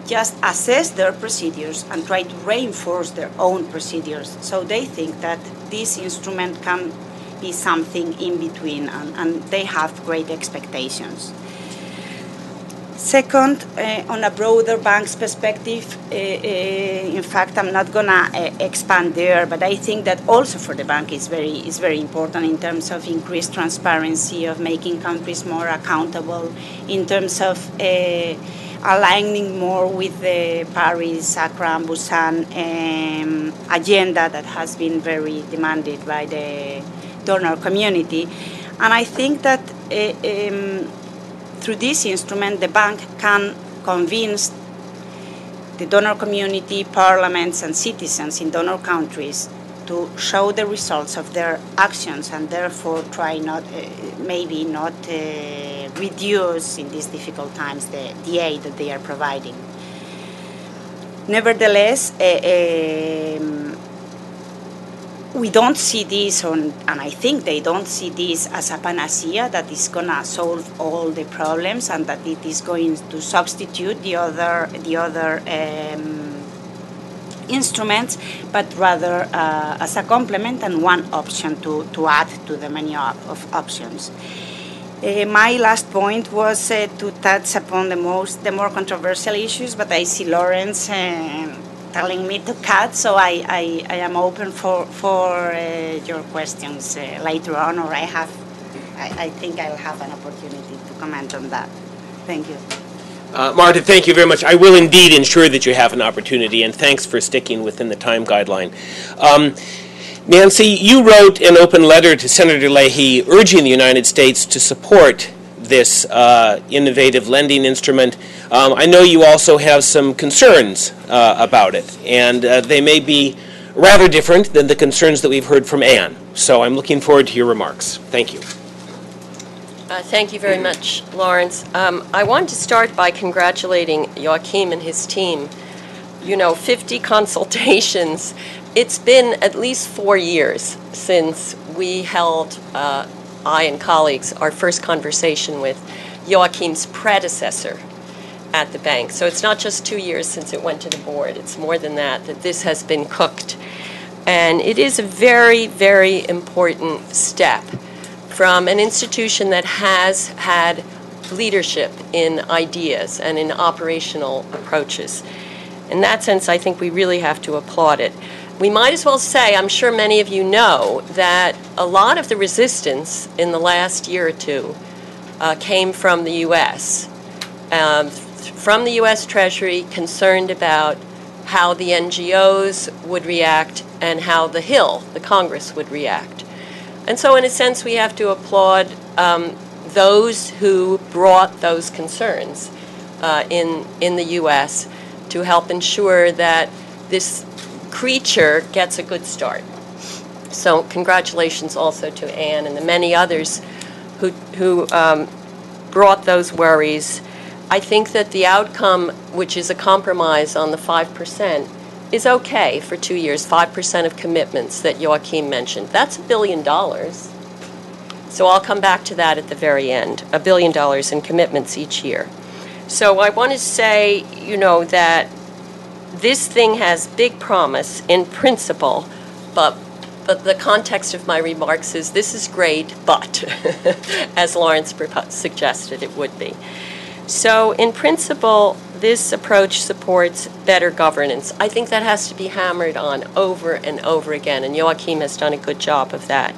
[SPEAKER 4] just assess their procedures and try to reinforce their own procedures. So they think that this instrument can be something in between, and they have great expectations. Second, on a broader bank's perspective, in fact, I'm not going to expand there, but I think that also for the bank is very important in terms of increased transparency, of making countries more accountable, in terms of aligning more with the Paris, Accra, and Busan agenda that has been very demanded by the donor community. And I think that through this instrument, the bank can convince the donor community, parliaments, and citizens in donor countries to show the results of their actions, and therefore try maybe not reduce in these difficult times the aid that they are providing. Nevertheless, we don't see this, and I think they don't see this as a panacea that is going to solve all the problems and that it is going to substitute the other instruments, but rather as a complement and one option to add to the menu of options. My last point was to touch upon the more controversial issues, but I see Lawrence telling me to cut, so I am open for your questions later on, or I think I'll have an opportunity to comment on that. Thank you.
[SPEAKER 1] Marta, thank you very much. I will indeed ensure that you have an opportunity, and thanks for sticking within the time guideline. Nancy, you wrote an open letter to Senator Leahy urging the United States to support this innovative lending instrument. I know you also have some concerns about it, and they may be rather different than the concerns that we've heard from Anne. So I'm looking forward to your remarks. Thank you.
[SPEAKER 5] Thank you very much, Lawrence. I wanted to start by congratulating Joachim and his team. 50 consultations. It's been at least 4 years since we held, I and colleagues, our first conversation with Joachim's predecessor at the bank. So it's not just 2 years since it went to the board. It's more than that this has been cooked. And it is a very, very important step from an institution that has had leadership in ideas and in operational approaches. In that sense, I think we really have to applaud it. We might as well say, I'm sure many of you know, that a lot of the resistance in the last year or two came from the U.S. From the U.S. Treasury, concerned about how the NGOs would react and how the Hill, the Congress, would react. And so in a sense, we have to applaud those who brought those concerns in the U.S. to help ensure that this creature gets a good start. So congratulations also to Anne and the many others who brought those worries. I think that the outcome, which is a compromise on the 5%, is okay for 2 years, 5% of commitments that Joachim mentioned. That's $1 billion. So I'll come back to that at the very end, $1 billion in commitments each year. So I want to say, that this thing has big promise in principle, but the context of my remarks is this is great, but, as Lawrence suggested it would be. So in principle, this approach supports better governance. I think that has to be hammered on over and over again, and Joachim has done a good job of that.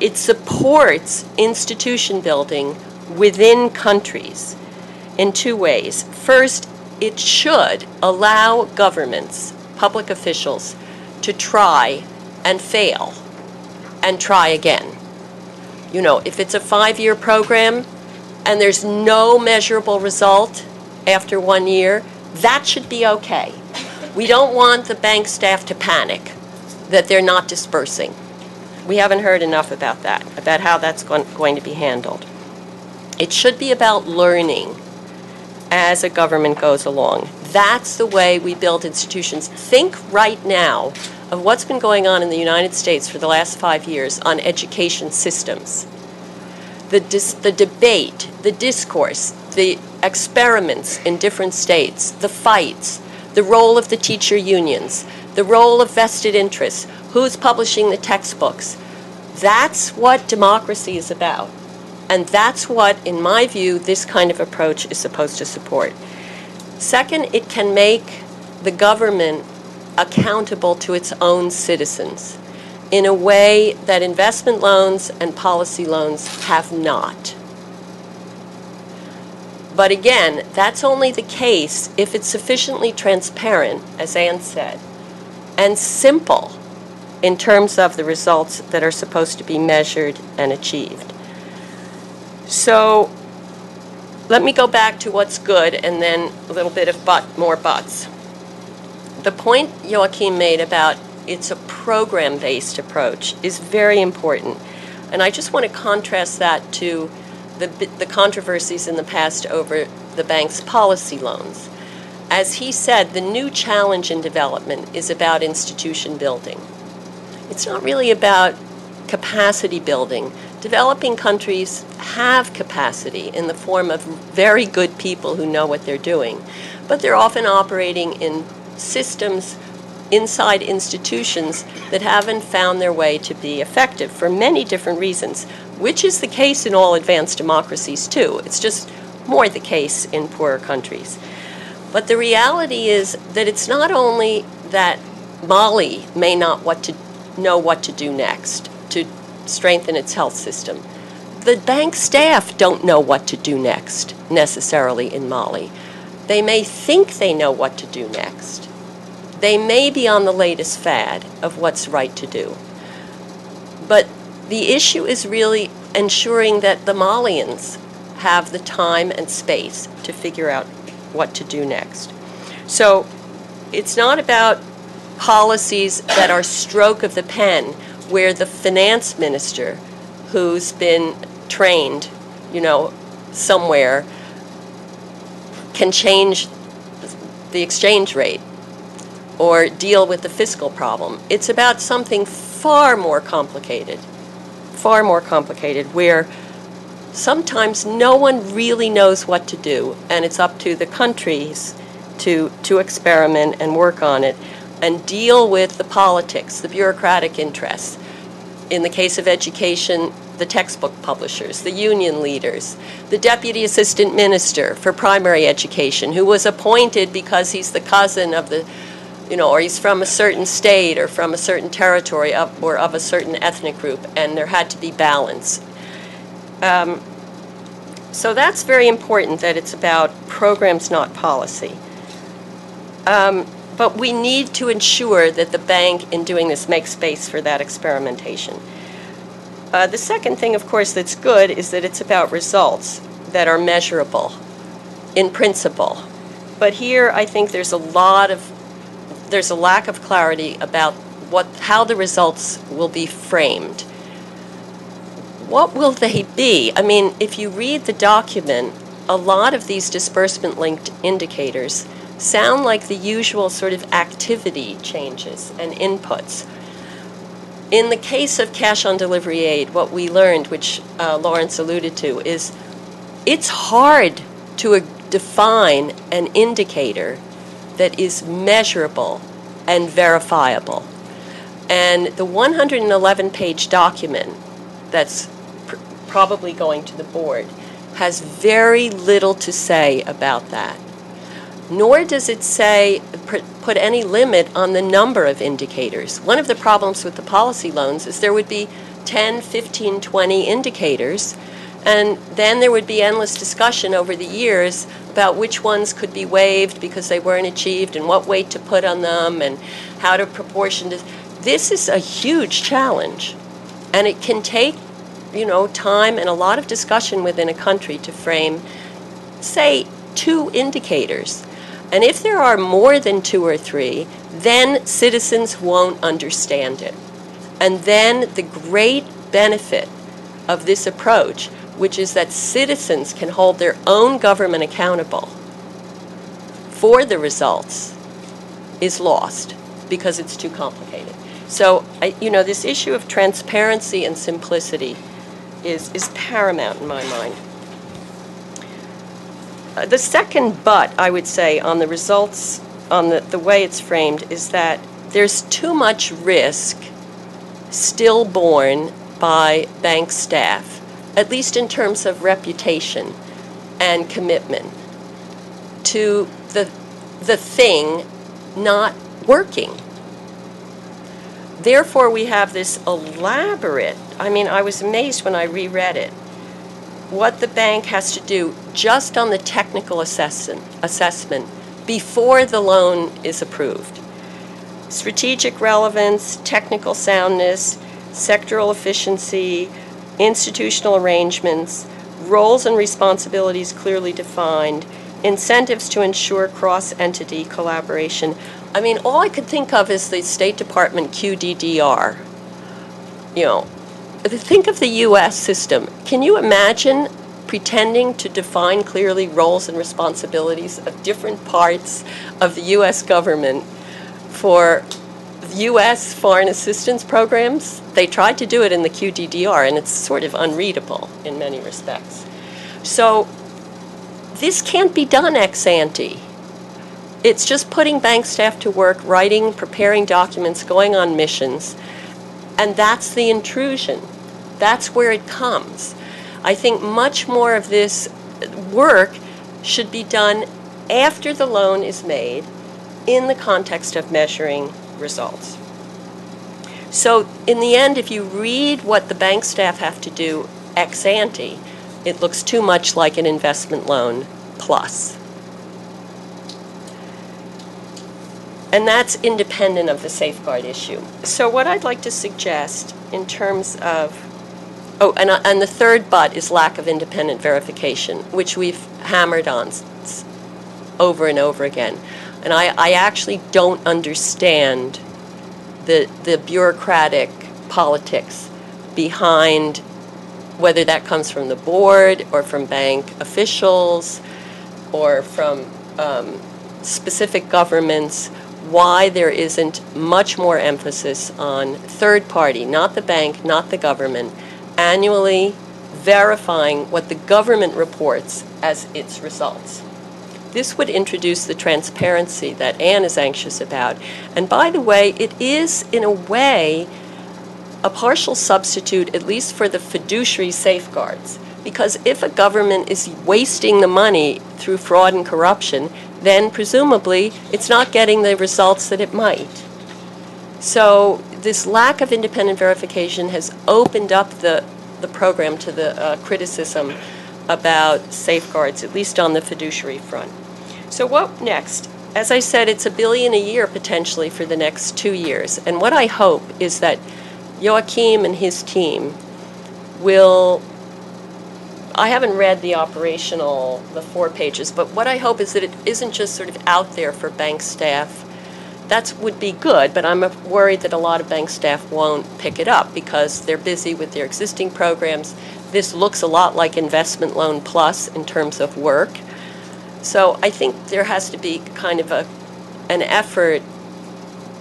[SPEAKER 5] It supports institution building within countries in two ways. First, it should allow governments, public officials, to try and fail and try again. If it's a 5-year program and there's no measurable result after 1 year, that should be okay. We don't want the bank staff to panic that they're not dispersing. We haven't heard enough about that, about how that's going to be handled. It should be about learning as a government goes along. That's the way we build institutions. Think right now of what's been going on in the United States for the last 5 years on education systems. The debate, the discourse, the experiments in different states, the fights, the role of the teacher unions, the role of vested interests, who's publishing the textbooks. That's what democracy is about. And that's what, in my view, this kind of approach is supposed to support. Second, it can make the government accountable to its own citizens in a way that investment loans and policy loans have not. But again, that's only the case if it's sufficiently transparent, as Anne said, and simple in terms of the results that are supposed to be measured and achieved. So let me go back to what's good and then a little bit of more buts. The point Joachim made about it's a program-based approach is very important. And I just want to contrast that to the controversies in the past over the bank's policy loans. As he said, the new challenge in development is about institution building. It's not really about capacity building. Developing countries have capacity in the form of very good people who know what they're doing, but they're often operating in systems inside institutions that haven't found their way to be effective for many different reasons, which is the case in all advanced democracies too. It's just more the case in poorer countries. But the reality is that it's not only that Mali may not know what to do next to strengthen its health system. The bank staff don't know what to do next, necessarily, in Mali. They may think they know what to do next. They may be on the latest fad of what's right to do. But the issue is really ensuring that the Malians have the time and space to figure out what to do next. So it's not about policies that are stroke of the pen, where the finance minister, who's been trained, somewhere, can change the exchange rate or deal with the fiscal problem. It's about something far more complicated, where sometimes no one really knows what to do, and it's up to the countries to experiment and work on it and deal with the politics, the bureaucratic interests. In the case of education, the textbook publishers, the union leaders, the deputy assistant minister for primary education, who was appointed because he's the cousin of the, or he's from a certain state or from a certain territory or of a certain ethnic group, and there had to be balance. So that's very important, that it's about programs, not policy. But we need to ensure that the bank, in doing this, makes space for that experimentation. The second thing, of course, that's good is that it's about results that are measurable in principle. But here, I think there's a lack of clarity about how the results will be framed. What will they be? I mean, if you read the document, a lot of these disbursement-linked indicators sound like the usual sort of activity changes and inputs. In the case of cash on delivery aid, what we learned, which Lawrence alluded to, is it's hard to define an indicator that is measurable and verifiable. And the 111-page document that's probably going to the board has very little to say about that. Nor does it put any limit on the number of indicators. One of the problems with the policy loans is there would be 10, 15, 20 indicators, and then there would be endless discussion over the years about which ones could be waived because they weren't achieved and what weight to put on them and how to proportion to. This is a huge challenge, and it can take, time and a lot of discussion within a country to frame, say, 2 indicators. And if there are more than 2 or 3, then citizens won't understand it. And then the great benefit of this approach, which is that citizens can hold their own government accountable for the results, is lost because it's too complicated. So, this issue of transparency and simplicity is paramount in my mind. The second but, I would say, on the results, on the way it's framed, is that there's too much risk still borne by bank staff, at least in terms of reputation and commitment to the thing not working. Therefore, we have this elaborate, I was amazed when I reread it, what the bank has to do just on the technical assessment before the loan is approved. Strategic relevance, technical soundness, sectoral efficiency, institutional arrangements, roles and responsibilities clearly defined, incentives to ensure cross-entity collaboration. All I could think of is the State Department QDDR. Think of the U.S. system. Can you imagine pretending to define clearly roles and responsibilities of different parts of the U.S. government for U.S. foreign assistance programs? They tried to do it in the QDDR, and it's sort of unreadable in many respects. So this can't be done ex ante. It's just putting bank staff to work, writing, preparing documents, going on missions, and that's the intrusion. That's where it comes. I think much more of this work should be done after the loan is made in the context of measuring results. So in the end, if you read what the bank staff have to do ex ante, it looks too much like an investment loan plus. And that's independent of the safeguard issue. So what I'd like to suggest in terms of, and the third but is lack of independent verification, which we've hammered on over and over again. And I actually don't understand the bureaucratic politics behind, whether that comes from the board or from bank officials or from specific governments, why there isn't much more emphasis on third party, not the bank, not the government, annually verifying what the government reports as its results. This would introduce the transparency that Anne is anxious about. And by the way, it is, in a way, a partial substitute, at least for the fiduciary safeguards. Because if a government is wasting the money through fraud and corruption, then presumably it's not getting the results that it might. So this lack of independent verification has opened up the program to the criticism about safeguards, at least on the fiduciary front. So what next? As I said, it's $1 billion a year potentially for the next 2 years. And what I hope is that Joachim and his team will, I haven't read the 4 pages, but what I hope is that it isn't just sort of out there for bank staff. That would be good, but I'm worried that a lot of bank staff won't pick it up because they're busy with their existing programs. This looks a lot like Investment Loan Plus in terms of work. So I think there has to be kind of an effort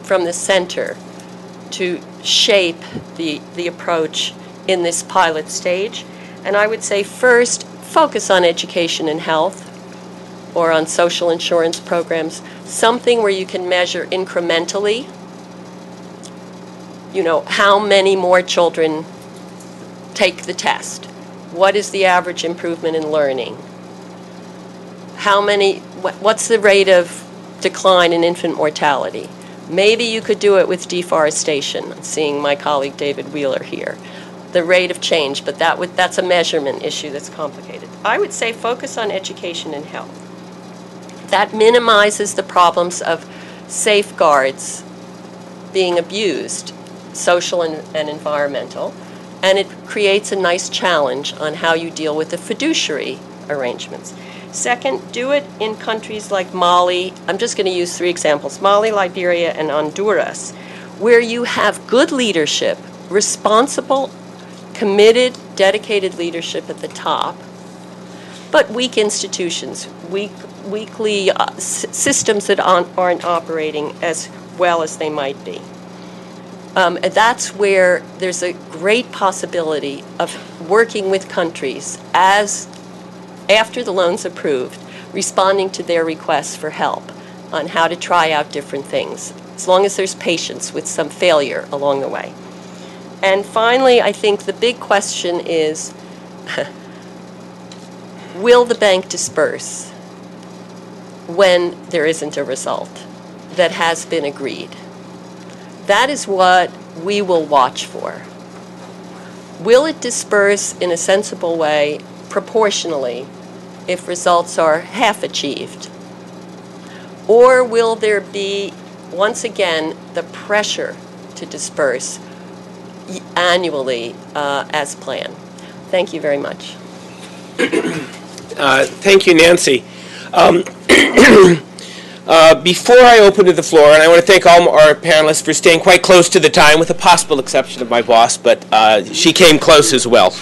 [SPEAKER 5] from the center to shape the approach in this pilot stage. And I would say first, focus on education and health or on social insurance programs, something where you can measure incrementally, how many more children take the test. What is the average improvement in learning? What's the rate of decline in infant mortality? Maybe you could do it with deforestation. I'm seeing my colleague David Wheeler here. The rate of change, but that's a measurement issue that's complicated. I would say focus on education and health. That minimizes the problems of safeguards being abused, social and environmental, and it creates a nice challenge on how you deal with the fiduciary arrangements. Second, do it in countries like Mali. I'm just going to use 3 examples, Mali, Liberia, and Honduras, where you have good leadership, responsible, committed, dedicated leadership at the top, but weak institutions, weakly systems that aren't operating as well as they might be. And that's where there's a great possibility of working with countries as after the loan's approved, responding to their requests for help on how to try out different things, as long as there's patience with some failure along the way. And finally, I think the big question is, will the bank disperse when there isn't a result that has been agreed? That is what we will watch for. Will it disperse in a sensible way, proportionally, if results are half achieved? Or will there be, once again, the pressure to disperse annually as planned? Thank you very much.
[SPEAKER 1] Thank you, Nancy. Before I open to the floor, and I want to thank all our panelists for staying quite close to the time, with a possible exception of my boss, but she came close as well.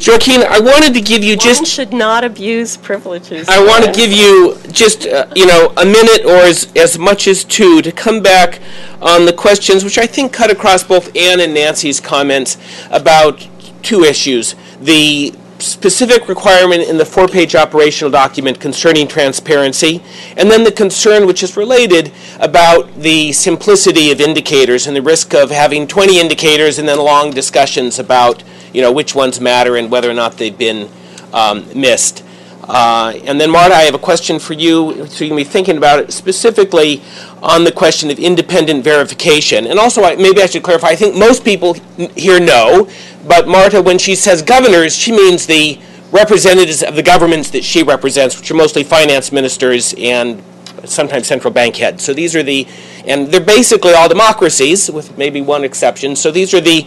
[SPEAKER 1] Joaquin, I wanted to give you just...
[SPEAKER 5] One should not abuse privileges.
[SPEAKER 1] I want to give you just, a minute or as much as 2 to come back on the questions, which I think cut across both Anne and Nancy's comments about 2 issues. The specific requirement in the 4-page operational document concerning transparency, and then the concern, which is related, about the simplicity of indicators and the risk of having 20 indicators and then long discussions about which ones matter and whether or not they've been missed. And then, Marta, I have a question for you, so you can be thinking about it specifically on the question of independent verification. And also, maybe I should clarify, I think most people here know, but Marta, when she says governors, she means the representatives of the governments that she represents, which are mostly finance ministers and sometimes central bank heads. So these are and they're basically all democracies, with maybe one exception. So these are the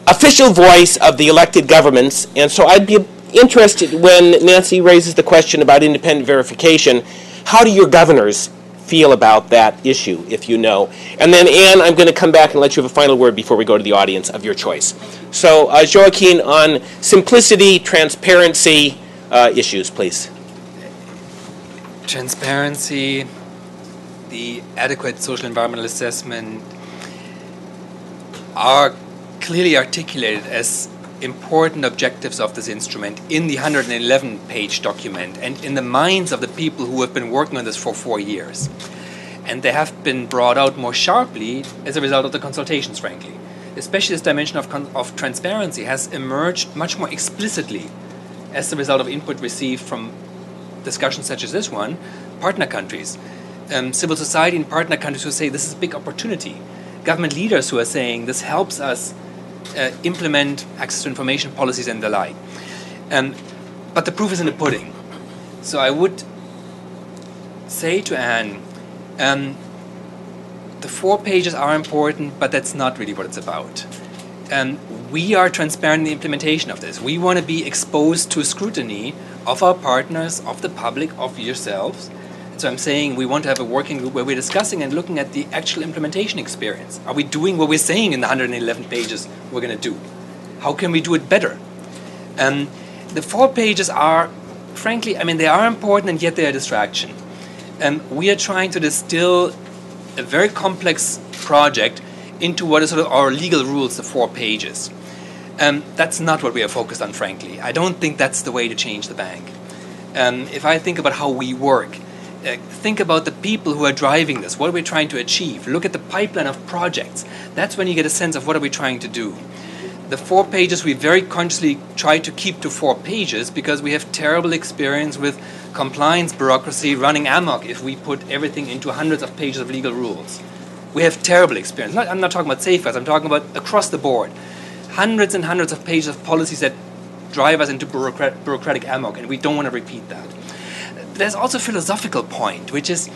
[SPEAKER 1] official voice of the elected governments. And so I'd be interested, when Nancy raises the question about independent verification, how do your governors feel about that issue, if you know. And then, Anne, I'm going to come back and let you have a final word before we go to the audience of your choice. So, Joaquin, on simplicity, transparency issues, please.
[SPEAKER 2] Transparency, the adequate social environmental assessment are clearly articulated as important objectives of this instrument in the 111-page document and in the minds of the people who have been working on this for 4 years. And they have been brought out more sharply as a result of the consultations, frankly. Especially this dimension of transparency has emerged much more explicitly as the result of input received from discussions such as this one, partner countries, civil society in partner countries who say this is a big opportunity, government leaders who are saying this helps us implement access to information policies and the like. But the proof is in the pudding. So I would say to Anne, the 4 pages are important, but that's not really what it's about. We are transparent in the implementation of this. We want to be exposed to scrutiny of our partners, of the public, of yourselves. So I'm saying we want to have a working group where we're discussing and looking at the actual implementation experience. Are we doing what we're saying in the 111 pages we're going to do? How can we do it better? The 4 pages are, frankly, I mean, they are important and yet they are a distraction. We are trying to distill a very complex project into what is sort of our legal rules, the 4 pages. That's not what we are focused on, frankly. I don't think that's the way to change the bank. If I think about how we work, think about the people who are driving this. What are we trying to achieve? Look at the pipeline of projects. That's when you get a sense of what are we trying to do. The 4 pages we very consciously try to keep to 4 pages because we have terrible experience with compliance bureaucracy running amok if we put everything into hundreds of pages of legal rules. We have terrible experience. I'm not talking about safeguards, I'm talking about across the board. Hundreds and hundreds of pages of policies that drive us into bureaucratic amok, and we don't want to repeat that. There's also a philosophical point, which is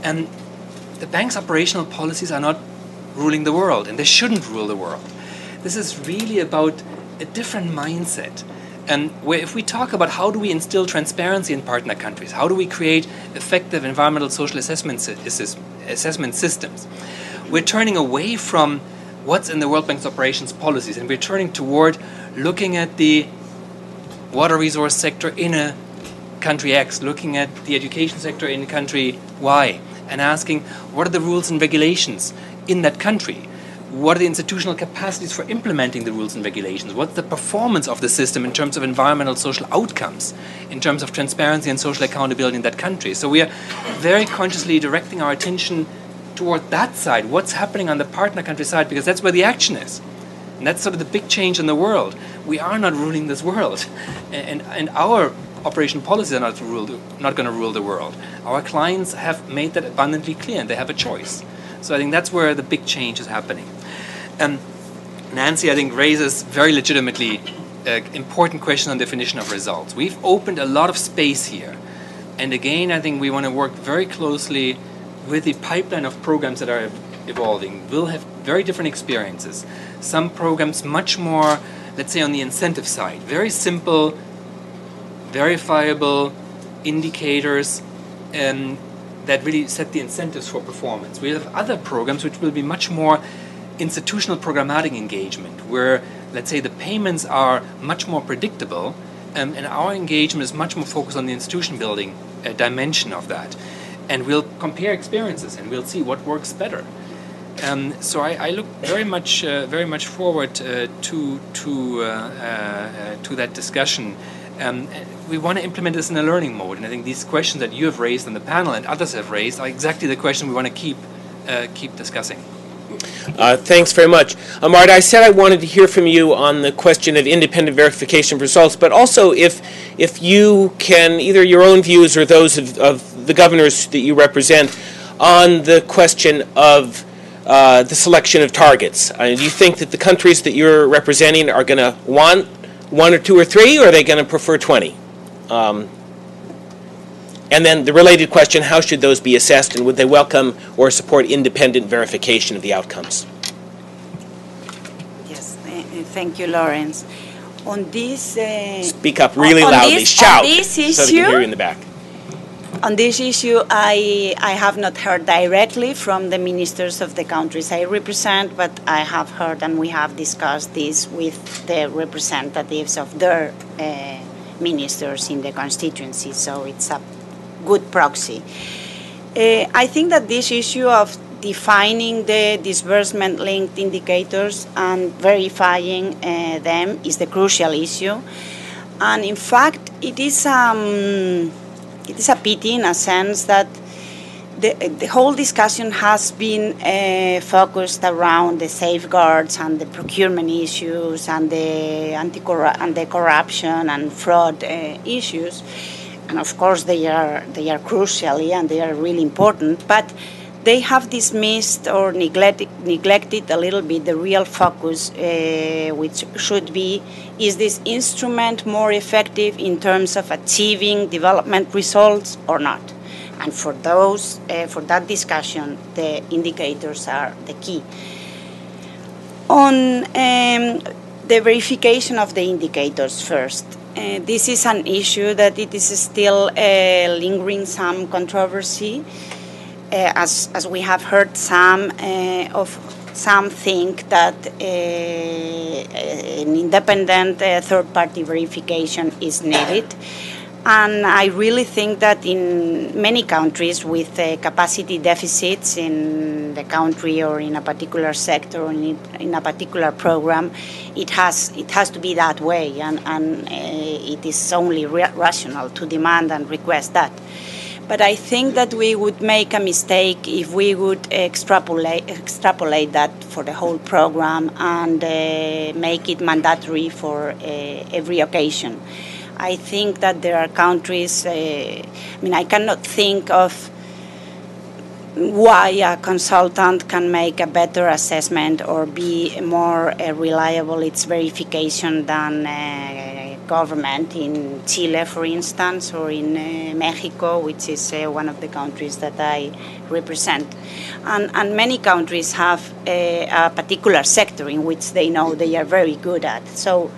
[SPEAKER 2] the bank's operational policies are not ruling the world, and they shouldn't rule the world. This is really about a different mindset. Where if we talk about how do we instill transparency in partner countries, how do we create effective environmental social assessment systems, we're turning away from what's in the World Bank's operations policies, and we're turning toward looking at the water resource sector in a country X, looking at the education sector in country Y, and asking what are the rules and regulations in that country? What are the institutional capacities for implementing the rules and regulations? What's the performance of the system in terms of environmental social outcomes, in terms of transparency and social accountability in that country? So we are very consciously directing our attention toward that side, what's happening on the partner country side, because that's where the action is. And that's sort of the big change in the world. We are not ruling this world. And our operation policies are not going to rule the world. Our clients have made that abundantly clear, and they have a choice. So I think that's where the big change is happening. Nancy, I think, raises very legitimately important question on definition of results. We've opened a lot of space here. And again, I think we want to work very closely with the pipeline of programs that are evolving. We'll have very different experiences. Some programs much more, let's say, on the incentive side. Very simple, verifiable indicators that really set the incentives for performance. We have other programs which will be much more institutional programmatic engagement, where, let's say, the payments are much more predictable, and our engagement is much more focused on the institution building dimension of that. And we'll compare experiences, and we'll see what works better. So I look very much forward to that discussion. We want to implement this in a learning mode, and I think these questions that you have raised on the panel and others have raised are exactly the question we want to keep discussing.
[SPEAKER 1] Thanks very much. Marta, I said I wanted to hear from you on the question of independent verification of results, but also if you can, either your own views or those of the governors that you represent, on the question of the selection of targets. Do you think that the countries that you're representing are going to want 1 or 2 or 3, or are they going to prefer 20? And then the related question, how should those be assessed, and would they welcome or support independent verification of the outcomes?
[SPEAKER 4] Yes, thank you, Lawrence. On this...
[SPEAKER 1] Speak up really loudly. Shout,
[SPEAKER 4] on this issue,
[SPEAKER 1] so they can hear you in the back.
[SPEAKER 4] On this issue, I have not heard directly from the ministers of the countries I represent, but I have heard and we have discussed this with the representatives of their ministers in the constituency, so it's a good proxy. I think that this issue of defining the disbursement-linked indicators and verifying them is the crucial issue. And in fact, it is a pity in a sense that the whole discussion has been focused around the safeguards and the procurement issues and the corruption and fraud issues. And of course they are crucial and they are really important, but they have dismissed or neglected a little bit the real focus, which should be, is this instrument more effective in terms of achieving development results or not? And for that discussion, the indicators are the key. On the verification of the indicators first, this is an issue that it is still lingering some controversy. As we have heard, some think that an independent third-party verification is needed. And I really think that in many countries with capacity deficits in the country or in a particular sector or in a particular program, it has to be that way, and it is only rational to demand and request that. But I think that we would make a mistake if we would extrapolate that for the whole program and make it mandatory for every occasion. I think that there are countries, I cannot think of why a consultant can make a better assessment or be more reliable its verification than government in Chile, for instance, or in Mexico, which is one of the countries that I represent. And many countries have a particular sector in which they know they are very good at. So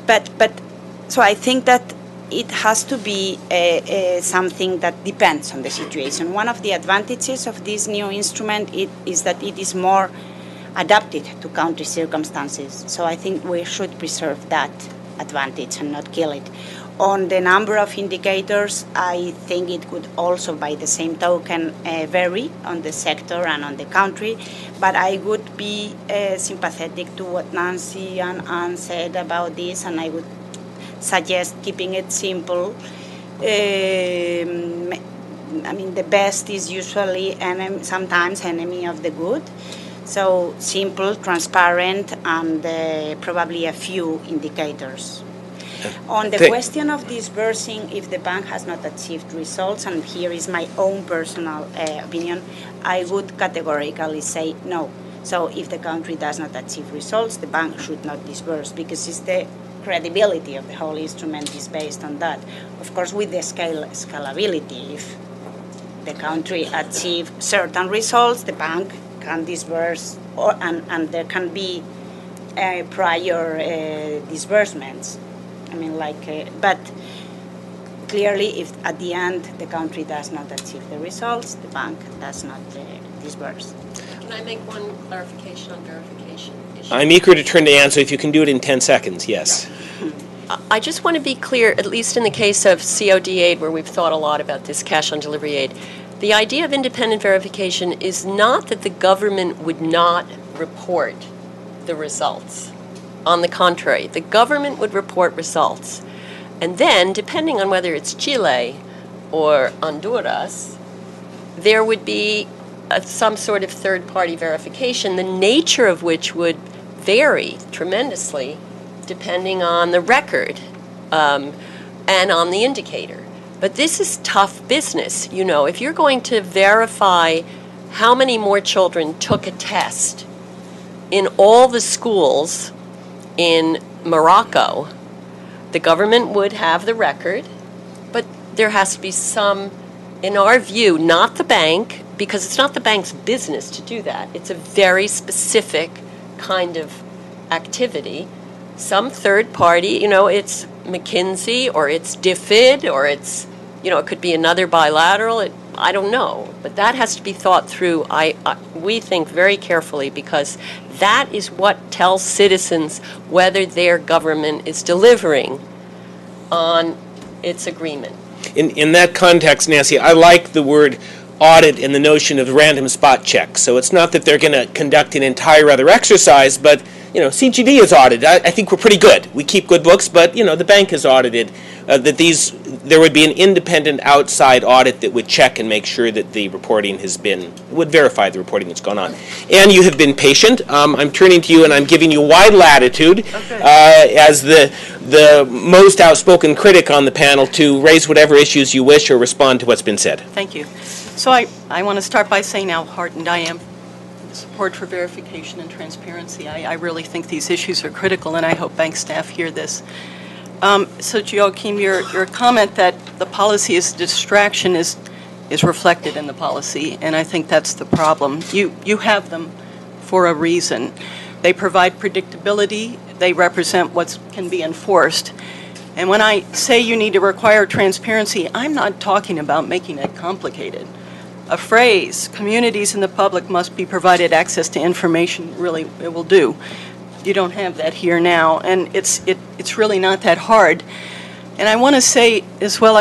[SPEAKER 4] I think that it has to be something that depends on the situation. One of the advantages of this new instrument is that it is more adapted to country circumstances. So I think we should preserve that advantage and not kill it. On the number of indicators, I think it could also, by the same token, vary on the sector and on the country. But I would be sympathetic to what Nancy and Anne said about this, and I would suggest keeping it simple. The best is usually sometimes enemy of the good. So simple, transparent, and probably a few indicators. On the question of disbursing, if the bank has not achieved results, and here is my own personal opinion, I would categorically say no. So if the country does not achieve results, the bank should not disburse, because it's the credibility of the whole instrument is based on that. Of course, with the scalability, if the country achieves certain results, the bank can disburse, and there can be prior disbursements. But clearly, if at the end the country does not achieve the results, the bank does not disburse.
[SPEAKER 5] Can I make one clarification on verification issue?
[SPEAKER 1] I'm eager to turn to Anne, so if you can do it in 10 seconds, yes.
[SPEAKER 5] I just want to be clear, at least in the case of COD aid, where we've thought a lot about this cash on delivery aid, the idea of independent verification is not that the government would not report the results. On the contrary, the government would report results. And then, depending on whether it's Chile or Honduras, there would be some sort of third-party verification, the nature of which would vary tremendously depending on the record and on the indicator. But this is tough business. You know, if you're going to verify how many more children took a test in all the schools in Morocco, the government would have the record, but there has to be some, in our view, not the bank, because it's not the bank's business to do that. It's a very specific kind of activity. Some third party, you know, it's McKinsey or it's DFID or it's it could be another bilateral. I don't know. But that has to be thought through, we think, very carefully, because that is what tells citizens whether their government is delivering on its agreement.
[SPEAKER 1] In that context, Nancy, I like the word audit and the notion of random spot check. So it's not that they're going to conduct an entire other exercise, but CGD is audited. I think we're pretty good. We keep good books, but the bank is audited. There would be an independent outside audit that would check and make sure that the reporting would verify the reporting that's gone on. And you have been patient. I'm turning to you and I'm giving you wide latitude as the most outspoken critic on the panel to raise whatever issues you wish or respond to what's been said.
[SPEAKER 3] Thank you. So I want to start by saying how heartened I am. Support for verification and transparency. I really think these issues are critical, and I hope bank staff hear this. So Joachim, your comment that the policy is a distraction is reflected in the policy, and I think that's the problem. You have them for a reason. They provide predictability. They represent what can be enforced. And when I say you need to require transparency, I'm not talking about making it complicated. A phrase, communities and the public must be provided access to information, really, it will do. You don't have that here now, and it's really not that hard. And I want to say as well,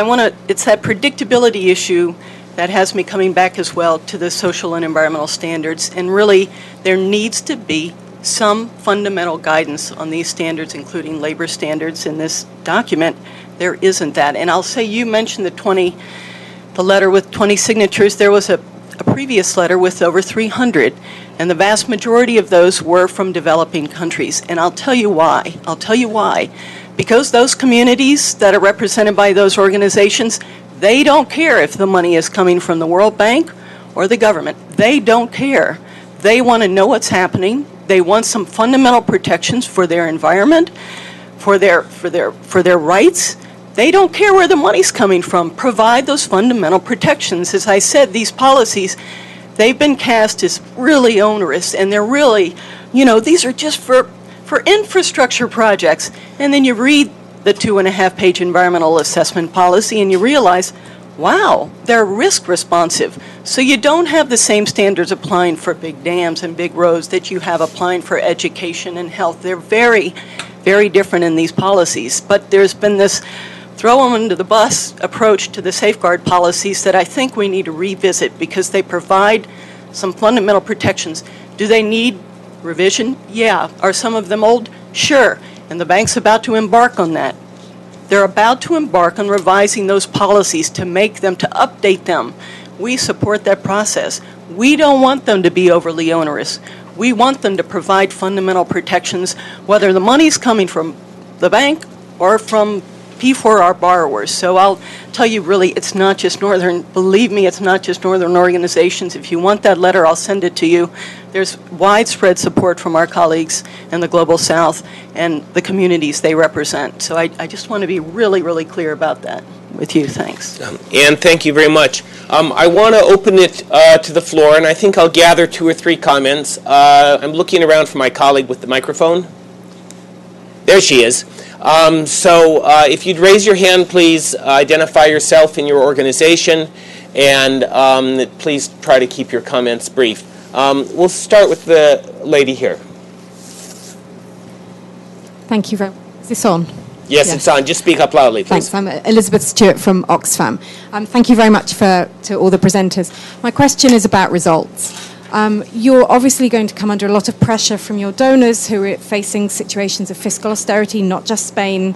[SPEAKER 3] it's that predictability issue that has me coming back as well to the social and environmental standards, and really there needs to be some fundamental guidance on these standards, including labor standards. In this document, there isn't that. And I'll say, you mentioned the letter with 20 signatures. There was a previous letter with over 300, and the vast majority of those were from developing countries. And I'll tell you why. Because those communities that are represented by those organizations, they don't care if the money is coming from the World Bank or the government. They don't care. They want to know what's happening. They want some fundamental protections for their environment, for their rights. They don't care where the money's coming from. Provide those fundamental protections. As I said, these policies, they've been cast as really onerous, and they're really, these are just for infrastructure projects. And then you read the 2.5-page environmental assessment policy and you realize, wow, they're risk responsive. So you don't have the same standards applying for big dams and big roads that you have applying for education and health. They're very, very different in these policies. But there's been this throw them under the bus approach to the safeguard policies that I think we need to revisit, because they provide some fundamental protections. Do they need revision? Yeah. Are some of them old? Sure. And the bank's about to embark on that. They're about to embark on revising those policies to update them. We support that process. We don't want them to be overly onerous. We want them to provide fundamental protections, whether the money's coming from the bank or from PforR borrowers. So I'll tell you, really, it's not just Northern, believe me, it's not just Northern organizations. If you want that letter, I'll send it to you. There's widespread support from our colleagues in the Global South and the communities they represent. So I just want to be really, really clear about that with you. Thanks.
[SPEAKER 1] Ann, thank you very much. I want to open it to the floor, and I think I'll gather 2 or 3 comments. I'm looking around for my colleague with the microphone. There she is. So if you'd raise your hand, please identify yourself and your organization, and please try to keep your comments brief. We'll start with the lady here.
[SPEAKER 6] Thank you very much. Is this on?
[SPEAKER 1] Yes, it's on. Just speak up loudly, please.
[SPEAKER 6] Thanks. I'm Elizabeth Stewart from Oxfam. Thank you very much to all the presenters. My question is about results. You're obviously going to come under a lot of pressure from your donors who are facing situations of fiscal austerity, not just Spain,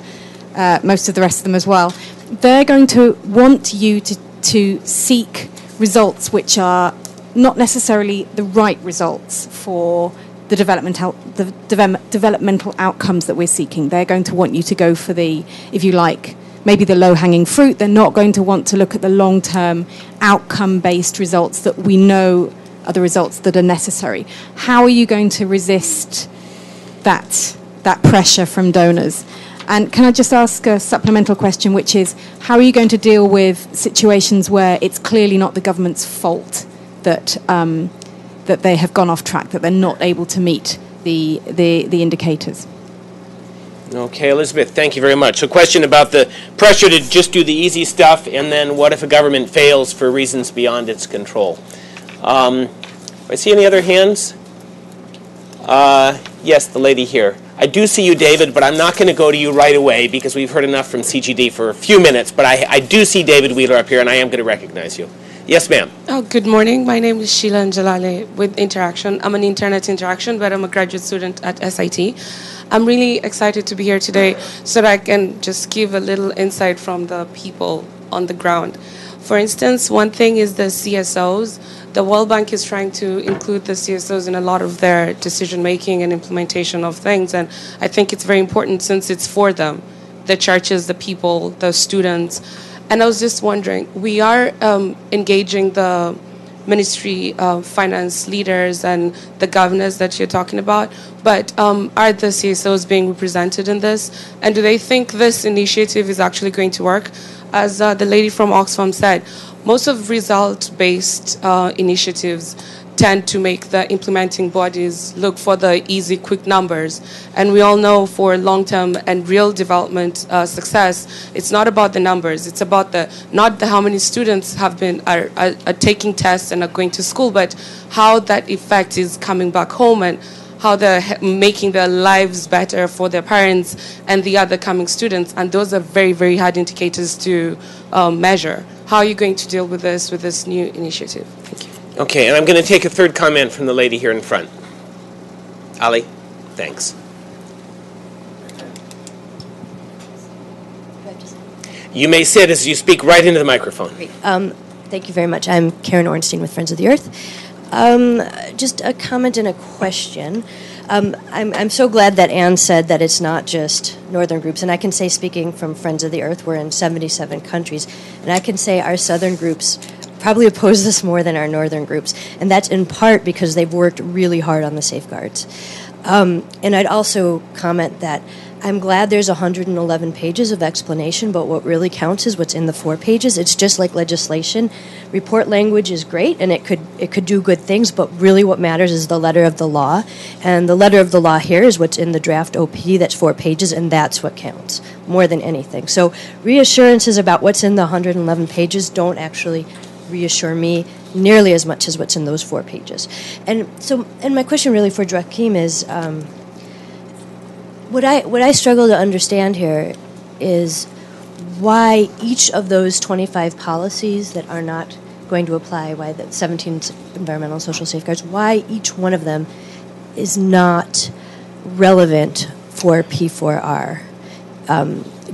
[SPEAKER 6] most of the rest of them as well. They're going to want you to seek results which are not necessarily the right results for the developmental outcomes that we're seeking. They're going to want you to go for the, if you like, maybe the low-hanging fruit. They're not going to want to look at the long-term outcome-based results that we know are the results that are necessary. How are you going to resist that pressure from donors? And can I just ask a supplemental question, which is, how are you going to deal with situations where it's clearly not the government's fault that that they have gone off track, that they're not able to meet the indicators?
[SPEAKER 1] Okay, Elizabeth, thank you very much. So question about the pressure to just do the easy stuff, and then what if a government fails for reasons beyond its control? Do I see any other hands? Yes, the lady here. I do see you, David, but I'm not going to go to you right away because we've heard enough from CGD for a few minutes, but I do see David Wheeler up here, and I am going to recognize you. Yes, ma'am.
[SPEAKER 7] Oh, good morning. My name is Sheila Angelale with Interaction. I'm an Internet Interaction, but I'm a graduate student at SIT. I'm really excited to be here today so that I can just give a little insight from the people on the ground. For instance, one thing is the CSOs. The World Bank is trying to include the CSOs in a lot of their decision-making and implementation of things, and I think it's very important since it's for them, the churches, the people, the students. And I was just wondering, we are engaging the Ministry of Finance leaders and the governors that you're talking about, but are the CSOs being represented in this? And do they think this initiative is actually going to work? As the lady from Oxfam said, most of result-based initiatives tend to make the implementing bodies look for the easy, quick numbers. And we all know for long-term and real development success, it's not about the numbers. It's about not how many students are taking tests and are going to school, but how that effect is coming back home and how they're making their lives better for their parents and the other coming students. And those are very, very hard indicators to measure. How are you going to deal with this new initiative? Thank you.
[SPEAKER 1] Okay, and I'm going to take a third comment from the lady here in front. Ali, thanks. You may sit as you speak right into the microphone.
[SPEAKER 8] Thank you very much. I'm Karen Ornstein with Friends of the Earth. Just a comment and a question. I'm so glad that Anne said that it's not just northern groups, and I can say, speaking from Friends of the Earth, we're in 77 countries, and I can say our southern groups probably oppose this more than our northern groups, and that's in part because they've worked really hard on the safeguards. And I'd also comment that I'm glad there's 111 pages of explanation, but what really counts is what's in the 4 pages. It's just like legislation. Report language is great, and it could do good things, but really what matters is the letter of the law. And the letter of the law here is what's in the draft OP, that's 4 pages, and that's what counts more than anything. So reassurances about what's in the 111 pages don't actually reassure me nearly as much as what's in those 4 pages. And my question really for Joachim is, what I struggle to understand here is why each of those 25 policies that are not going to apply, why the 17 environmental and social safeguards, why each one of them is not relevant for P4R.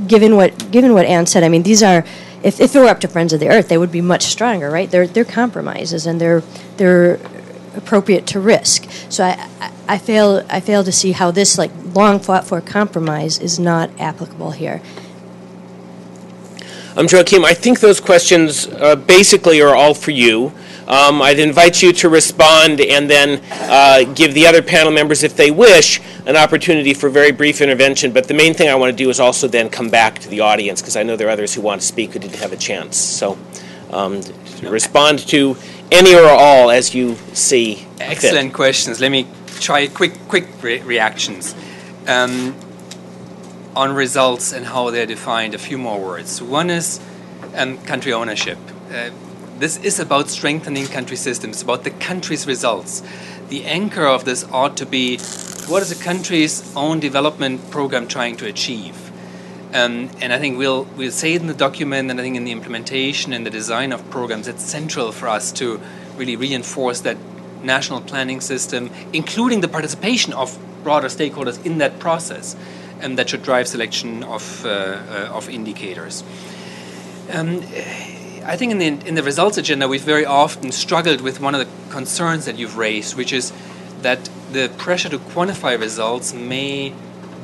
[SPEAKER 8] Given what Anne said, I mean, these are, if it were up to Friends of the Earth, they would be much stronger, right? They're compromises, and they're appropriate to risk. So I fail to see how this long fought for compromise is not applicable here.
[SPEAKER 1] Joachim, I think those questions basically are all for you. I'd invite you to respond and then give the other panel members, if they wish, an opportunity for very brief intervention. But the main thing I want to do is also then come back to the audience, because I know there are others who want to speak who didn't have a chance. So respond to any or all as you see
[SPEAKER 2] Excellent
[SPEAKER 1] fit.
[SPEAKER 2] questions. Let me try quick reactions. On results and how they're defined, a few more words. One is country ownership. This is about strengthening country systems, about the country's results. The anchor of this ought to be, what is a country's own development program trying to achieve? And I think we'll say it in the document, and I think in the implementation and the design of programs, it's central for us to really reinforce that national planning system, including the participation of broader stakeholders in that process, and that should drive selection of indicators. I think in the results agenda, we've very often struggled with one of the concerns that you've raised, which is that the pressure to quantify results may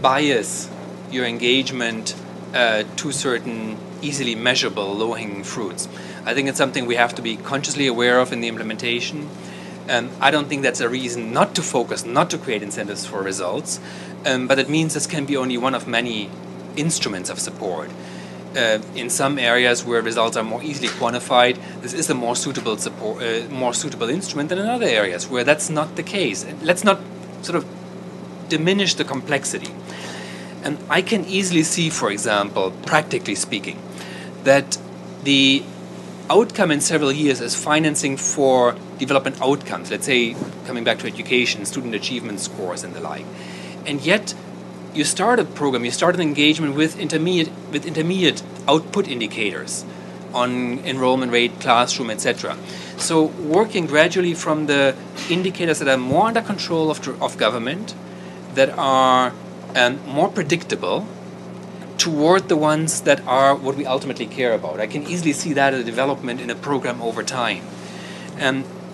[SPEAKER 2] bias your engagement to certain easily measurable low-hanging fruits. I think it's something we have to be consciously aware of in the implementation. I don't think that's a reason not to focus, not to create incentives for results, but it means this can be only one of many instruments of support. In some areas where results are more easily quantified, this is a more suitable instrument than in other areas where that's not the case. Let's not sort of diminish the complexity. And I can easily see, for example, practically speaking, that the outcome in several years is financing for development outcomes, let's say coming back to education, student achievement scores and the like. And yet you start a program, you start an engagement with intermediate output indicators on enrollment rate, classroom, etc. So working gradually from the indicators that are more under control of government, that are more predictable, toward the ones that are what we ultimately care about. I can easily see that as a development in a program over time.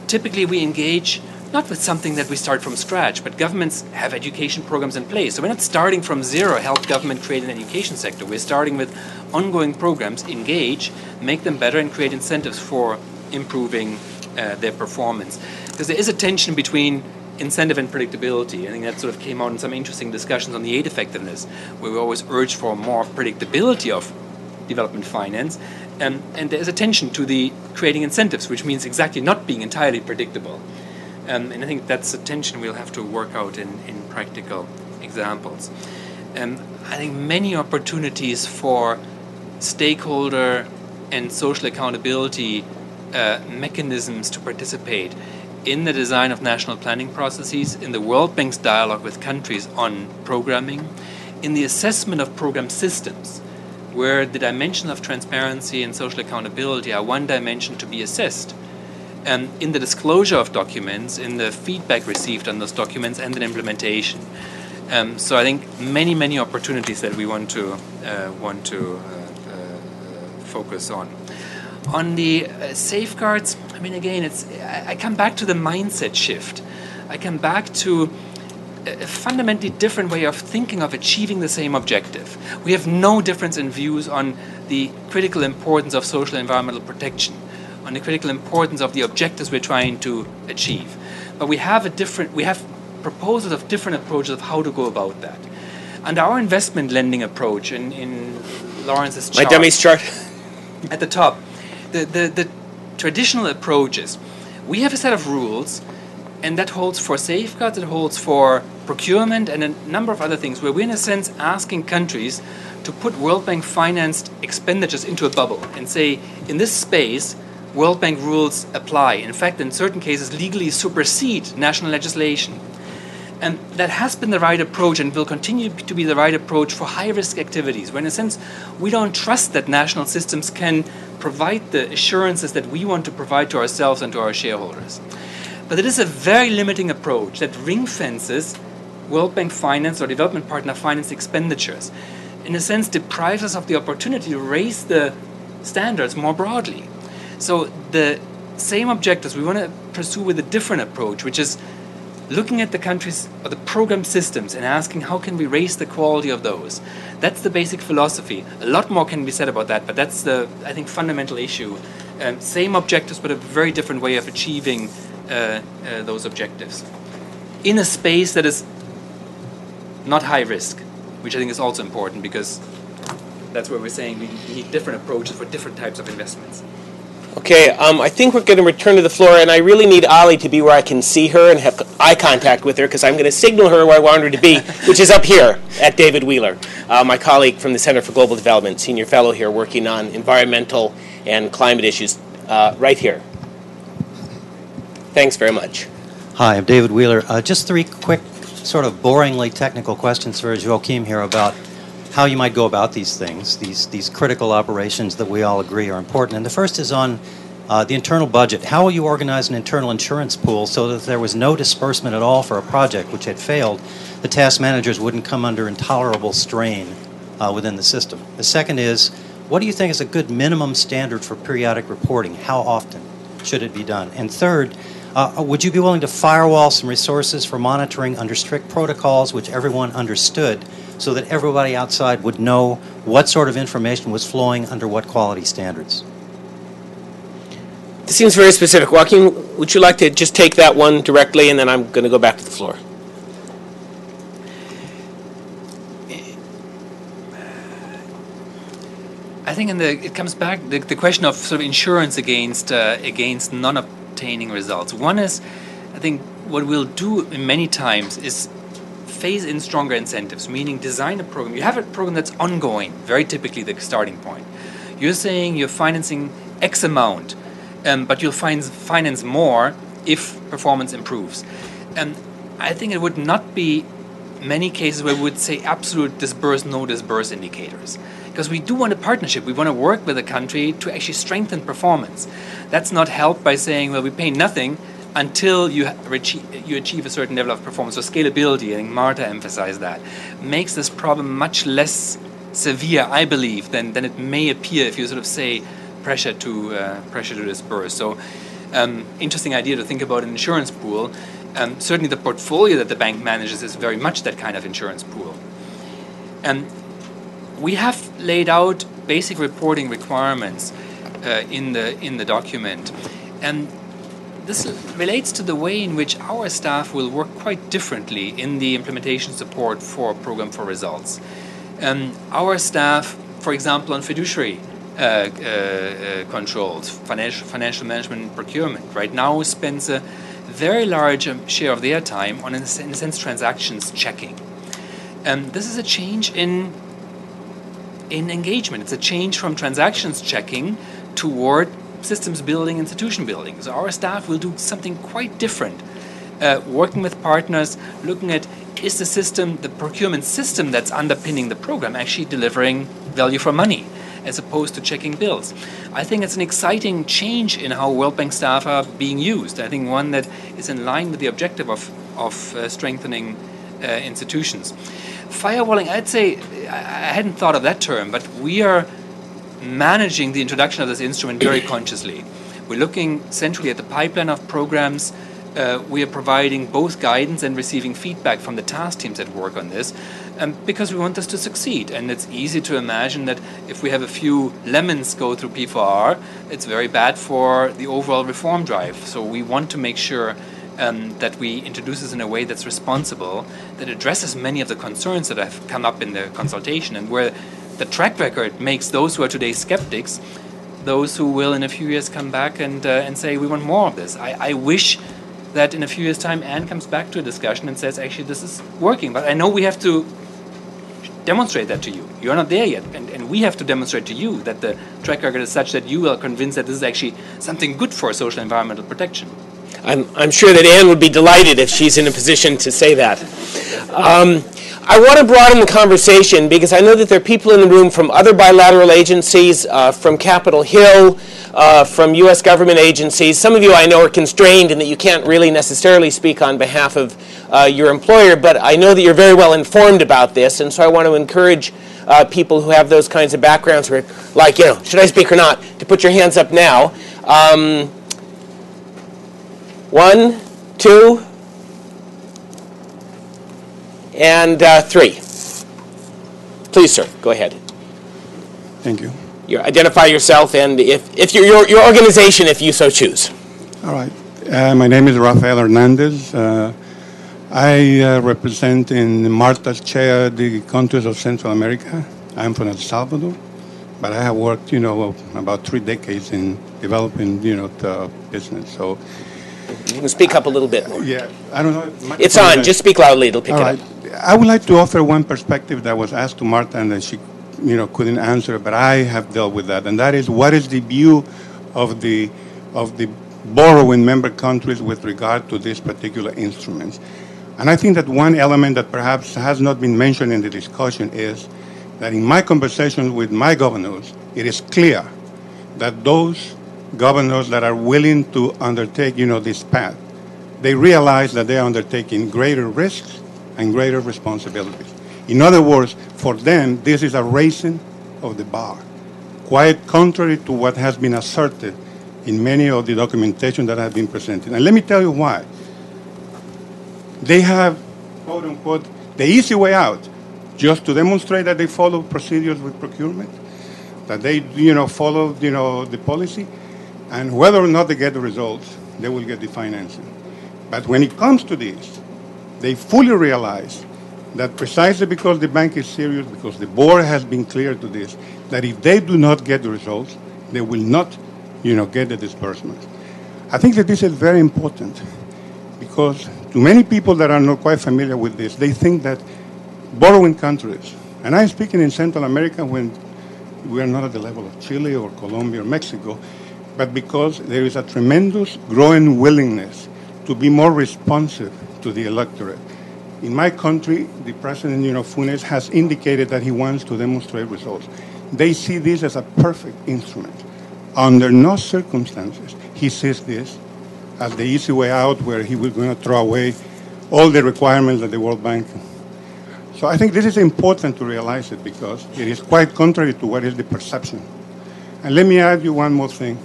[SPEAKER 2] Typically we engage not with something that we start from scratch, but governments have education programs in place. So we're not starting from zero, help government create an education sector. We're starting with ongoing programs, engage, make them better, and create incentives for improving their performance. Because there is a tension between incentive and predictability. I think that sort of came out in some interesting discussions on the aid effectiveness, where we always urge for more predictability of development finance, and there is a tension to the creating incentives, which means exactly not being entirely predictable. And I think that's a tension we'll have to work out in practical examples. I think many opportunities for stakeholder and social accountability mechanisms to participate in the design of national planning processes, in the World Bank's dialogue with countries on programming, in the assessment of program systems, where the dimension of transparency and social accountability are one dimension to be assessed, in the disclosure of documents, in the feedback received on those documents, and in implementation. So I think many opportunities that we want to focus on. On the safeguards, I mean, again, I come back to the mindset shift. I come back to a fundamentally different way of thinking of achieving the same objective. We have no difference in views on the critical importance of social and environmental protection, on the critical importance of the objectives we're trying to achieve. But we have proposals of different approaches of how to go about that. And our investment lending approach in Lawrence's chart,
[SPEAKER 1] my dummy's chart
[SPEAKER 2] at the top, the traditional approaches, we have a set of rules, and that holds for safeguards, it holds for procurement, and a number of other things, where we're in a sense asking countries to put World Bank financed expenditures into a bubble and say, in this space, World Bank rules apply. In fact, in certain cases, legally supersede national legislation. And that has been the right approach and will continue to be the right approach for high-risk activities, where in a sense we don't trust that national systems can provide the assurances that we want to provide to ourselves and to our shareholders. But it is a very limiting approach that ring-fences World Bank finance or development partner finance expenditures. In a sense, deprives us of the opportunity to raise the standards more broadly. So the same objectives we want to pursue with a different approach, which is looking at the countries or the program systems and asking how can we raise the quality of those. That's the basic philosophy. A lot more can be said about that, but that's the, I think, fundamental issue. Same objectives, but a very different way of achieving those objectives in a space that is not high risk, which I think is also important, because that's where we're saying we need different approaches for different types of investments.
[SPEAKER 1] Okay, I think we're going to return to the floor, and I really need Ali to be where I can see her and have eye contact with her, because I'm going to signal her where I want her to be, which is up here at David Wheeler, my colleague from the Center for Global Development, senior fellow here working on environmental and climate issues, right here. Thanks very much.
[SPEAKER 9] Hi, I'm David Wheeler. Just three quick, sort of boringly technical questions for Joachim here about how you might go about these things, these critical operations that we all agree are important. And the first is on the internal budget. How will you organize an internal insurance pool so that if there was no disbursement at all for a project which had failed, the task managers wouldn't come under intolerable strain within the system? The second is, what do you think is a good minimum standard for periodic reporting? How often should it be done? And third, would you be willing to firewall some resources for monitoring under strict protocols which everyone understood, so that everybody outside would know what sort of information was flowing under what quality standards?
[SPEAKER 1] This seems very specific. Joaquin, would you like to just take that one directly, and then I'm going to go back to the floor.
[SPEAKER 2] I think it comes back the question of sort of insurance against non-obtaining results. One is, I think what we'll do many times is phase in stronger incentives, meaning design a program. You have a program that's ongoing, very typically the starting point. You're saying you're financing X amount, but you'll finance more if performance improves. And I think it would not be many cases where we would say absolute disburse, no disburse indicators. Because we do want a partnership. We want to work with a country to actually strengthen performance. That's not helped by saying, well, we pay nothing until you achieve a certain level of performance. So scalability, I think Marta emphasized that, makes this problem much less severe, I believe, than it may appear if you sort of say pressure to disperse. So interesting idea to think about an insurance pool. Certainly the portfolio that the bank manages is very much that kind of insurance pool. We have laid out basic reporting requirements in the document, and this relates to the way in which our staff will work quite differently in the implementation support for Program for Results. Our staff, for example, on fiduciary controls, financial management and procurement, right now spends a very large share of their time on, in a sense, transactions checking. This is a change in engagement. It's a change from transactions checking toward systems building, institution building. So our staff will do something quite different, working with partners, looking at, is the system, the procurement system that's underpinning the program actually delivering value for money, as opposed to checking bills. I think it's an exciting change in how World Bank staff are being used. I think one that is in line with the objective of strengthening institutions. Firewalling, I'd say, I hadn't thought of that term, but we are managing the introduction of this instrument very consciously. We're looking centrally at the pipeline of programs. We are providing both guidance and receiving feedback from the task teams that work on this, because we want this to succeed. And it's easy to imagine that if we have a few lemons go through PforR, it's very bad for the overall reform drive. So we want to make sure that we introduce this in a way that's responsible, that addresses many of the concerns that have come up in the consultation, and where the track record makes those who are today skeptics those who will in a few years come back and say, we want more of this. I wish that in a few years' time Anne comes back to a discussion and says, actually, this is working. But I know we have to demonstrate that to you. You're not there yet. And we have to demonstrate to you that the track record is such that you are convinced that this is actually something good for social and environmental protection.
[SPEAKER 1] I'm sure that Anne would be delighted if she's in a position to say that. I want to broaden the conversation because I know that there are people in the room from other bilateral agencies, from Capitol Hill, from U.S. government agencies. Some of you I know are constrained in that you can't really necessarily speak on behalf of your employer, but I know that you're very well informed about this, and so I want to encourage people who have those kinds of backgrounds who are like, should I speak or not, to put your hands up now. 1, 2, and 3. Please, sir, go ahead.
[SPEAKER 10] Thank you.
[SPEAKER 1] You identify yourself and if your organization, if you so choose.
[SPEAKER 10] All right. My name is Rafael Hernandez. I represent in Marta's chair the countries of Central America. I'm from El Salvador, but I have worked, about 3 decades in developing, the business. So
[SPEAKER 1] you can speak up a little bit.
[SPEAKER 10] Yeah, I don't know.
[SPEAKER 1] It's on. Just speak loudly. It'll pick it up.
[SPEAKER 10] I would like to offer one perspective that was asked to Marta and that she, couldn't answer, but I have dealt with that, and that is, what is the view of the borrowing member countries with regard to these particular instruments? And I think that one element that perhaps has not been mentioned in the discussion is that in my conversations with my governors, it is clear that those governors that are willing to undertake, this path, they realize that they are undertaking greater risks and greater responsibilities. In other words, for them, this is a raising of the bar, quite contrary to what has been asserted in many of the documentation that have been presented. And let me tell you why. They have, quote unquote, the easy way out, just to demonstrate that they follow procedures with procurement, that they, follow, the policy, and whether or not they get the results, they will get the financing. But when it comes to this, they fully realize that precisely because the bank is serious, because the board has been clear to this, that if they do not get the results, they will not, get the disbursement. I think that this is very important because To many people that are not quite familiar with this, they think that borrowing countries, and I'm speaking in Central America when we are not at the level of Chile or Colombia or Mexico, but because there is a tremendous growing willingness to be more responsive to the electorate. In my country, the president, Funes, has indicated that he wants to demonstrate results. They see this as a perfect instrument. Under no circumstances he sees this as the easy way out where he was going to throw away all the requirements that the World Bank. So I think this is important to realize it because it is quite contrary to what is the perception. And let me add you one more thing.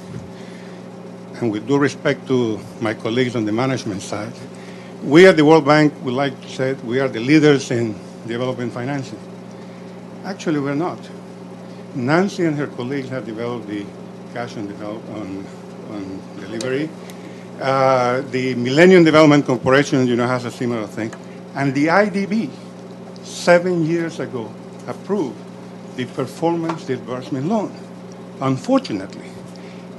[SPEAKER 10] And with due respect to my colleagues on the management side, we at the World Bank would like to say we are the leaders in development financing. Actually, we're not. Nancy and her colleagues have developed the cash on delivery. The Millennium Development Corporation, has a similar thing. And the IDB, 7 years ago, approved the performance disbursement loan. Unfortunately,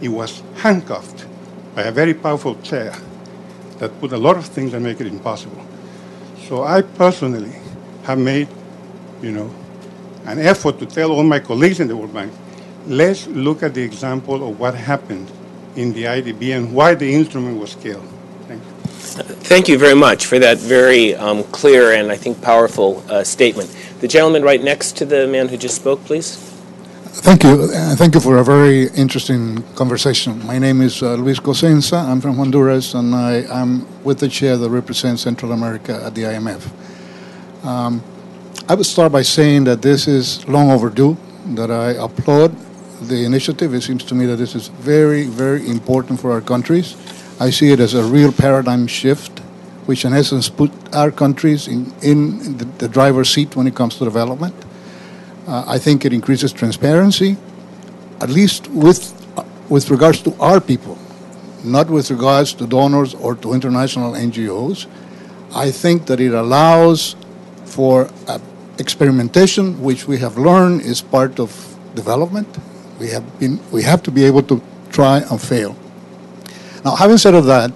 [SPEAKER 10] it was handcuffed by a very powerful chair that put a lot of things that make it impossible. So I personally have made, an effort to tell all my colleagues in the World Bank, let's look at the example of what happened in the IDB and why the instrument was killed. Thank you.
[SPEAKER 1] Thank you very much for that very clear and I think powerful statement. The gentleman right next to the man who just spoke, please.
[SPEAKER 11] Thank you. Thank you for a very interesting conversation. My name is Luis Cosenza. I'm from Honduras, and I am with the chair that represents Central America at the IMF. I would start by saying that this is long overdue, that I applaud the initiative. It seems to me that this is very, very important for our countries. I see it as a real paradigm shift, which in essence put our countries in the driver's seat when it comes to development. I think it increases transparency, at least with regards to our people, not with regards to donors or to international NGOs. I think that it allows for experimentation, which we have learned is part of development. We have to be able to try and fail. Now, having said all that,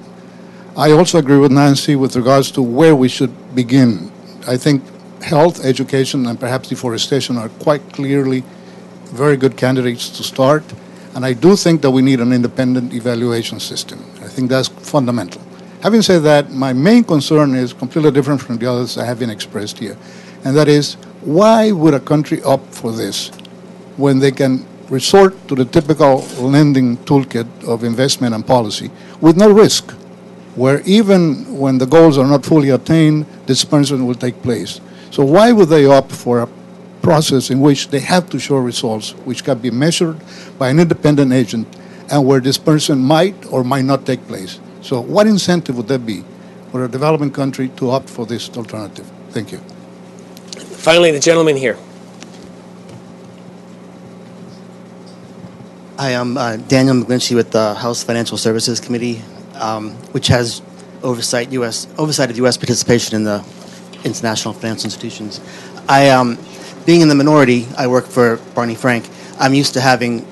[SPEAKER 11] I also agree with Nancy with regards to where we should begin. I think health, education, and perhaps deforestation are quite clearly very good candidates to start. And I do think that we need an independent evaluation system. I think that's fundamental. Having said that, my main concern is completely different from the others that have been expressed here. And that is, why would a country opt for this when they can resort to the typical lending toolkit of investment and policy with no risk, where even when the goals are not fully attained, disbursement will take place? So why would they opt for a process in which they have to show results which can be measured by an independent agent and where disbursement might or might not take place? So what incentive would there be for a developing country to opt for this alternative? Thank you.
[SPEAKER 1] Finally, the gentleman here.
[SPEAKER 12] Hi, I'm Daniel McGlinchey with the House Financial Services Committee, which has oversight of U.S. participation in the international financial institutions. Being in the minority, I work for Barney Frank. I'm used to having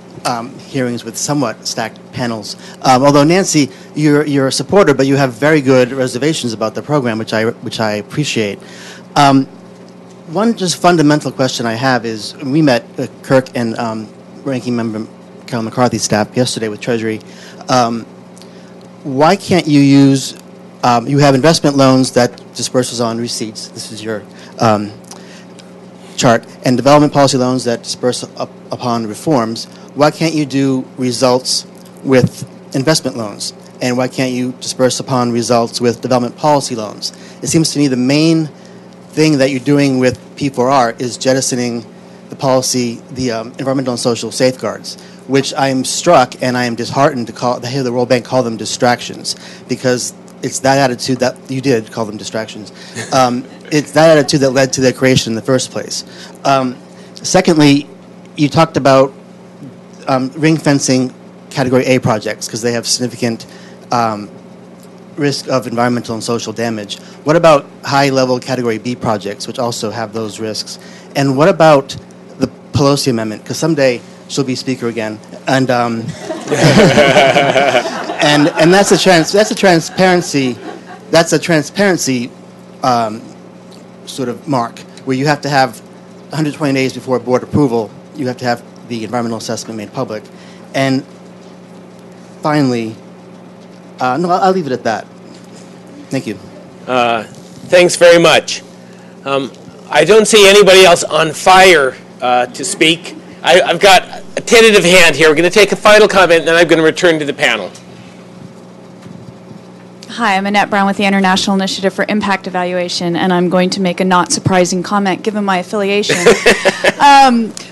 [SPEAKER 12] hearings with somewhat stacked panels. Although Nancy, you're a supporter, but you have very good reservations about the program, which I appreciate. One just fundamental question I have is, we met Kirk and Ranking Member Carol McCarthy's staff yesterday with Treasury. Why can't you use, you have investment loans that disperses on receipts, this is your chart, and development policy loans that disperse upon reforms. Why can't you do results with investment loans? And why can't you disperse upon results with development policy loans? It seems to me the main thing that you're doing with P4R is jettisoning the policy, the environmental and social safeguards, which I'm struck and I am disheartened to hear the World Bank call them distractions, because it's that attitude that you did call them distractions. It's that attitude that led to their creation in the first place. Secondly, you talked about ring fencing Category A projects because they have significant risk of environmental and social damage. What about high-level Category B projects, which also have those risks? And what about the Pelosi Amendment? Because someday she'll be Speaker again, and and that's a transparency That's a transparency sort of mark, where you have to have 120 days before board approval, you have to have the environmental assessment made public. And finally, no, I'll leave it at that. Thank you.
[SPEAKER 1] Thanks very much. I don't see anybody else on fire to speak. I've got a tentative hand here. We're going to take a final comment, and then I'm going to return to the panel.
[SPEAKER 13] Hi, I'm Annette Brown with the International Initiative for Impact Evaluation, and I'm going to make a not surprising comment given my affiliation.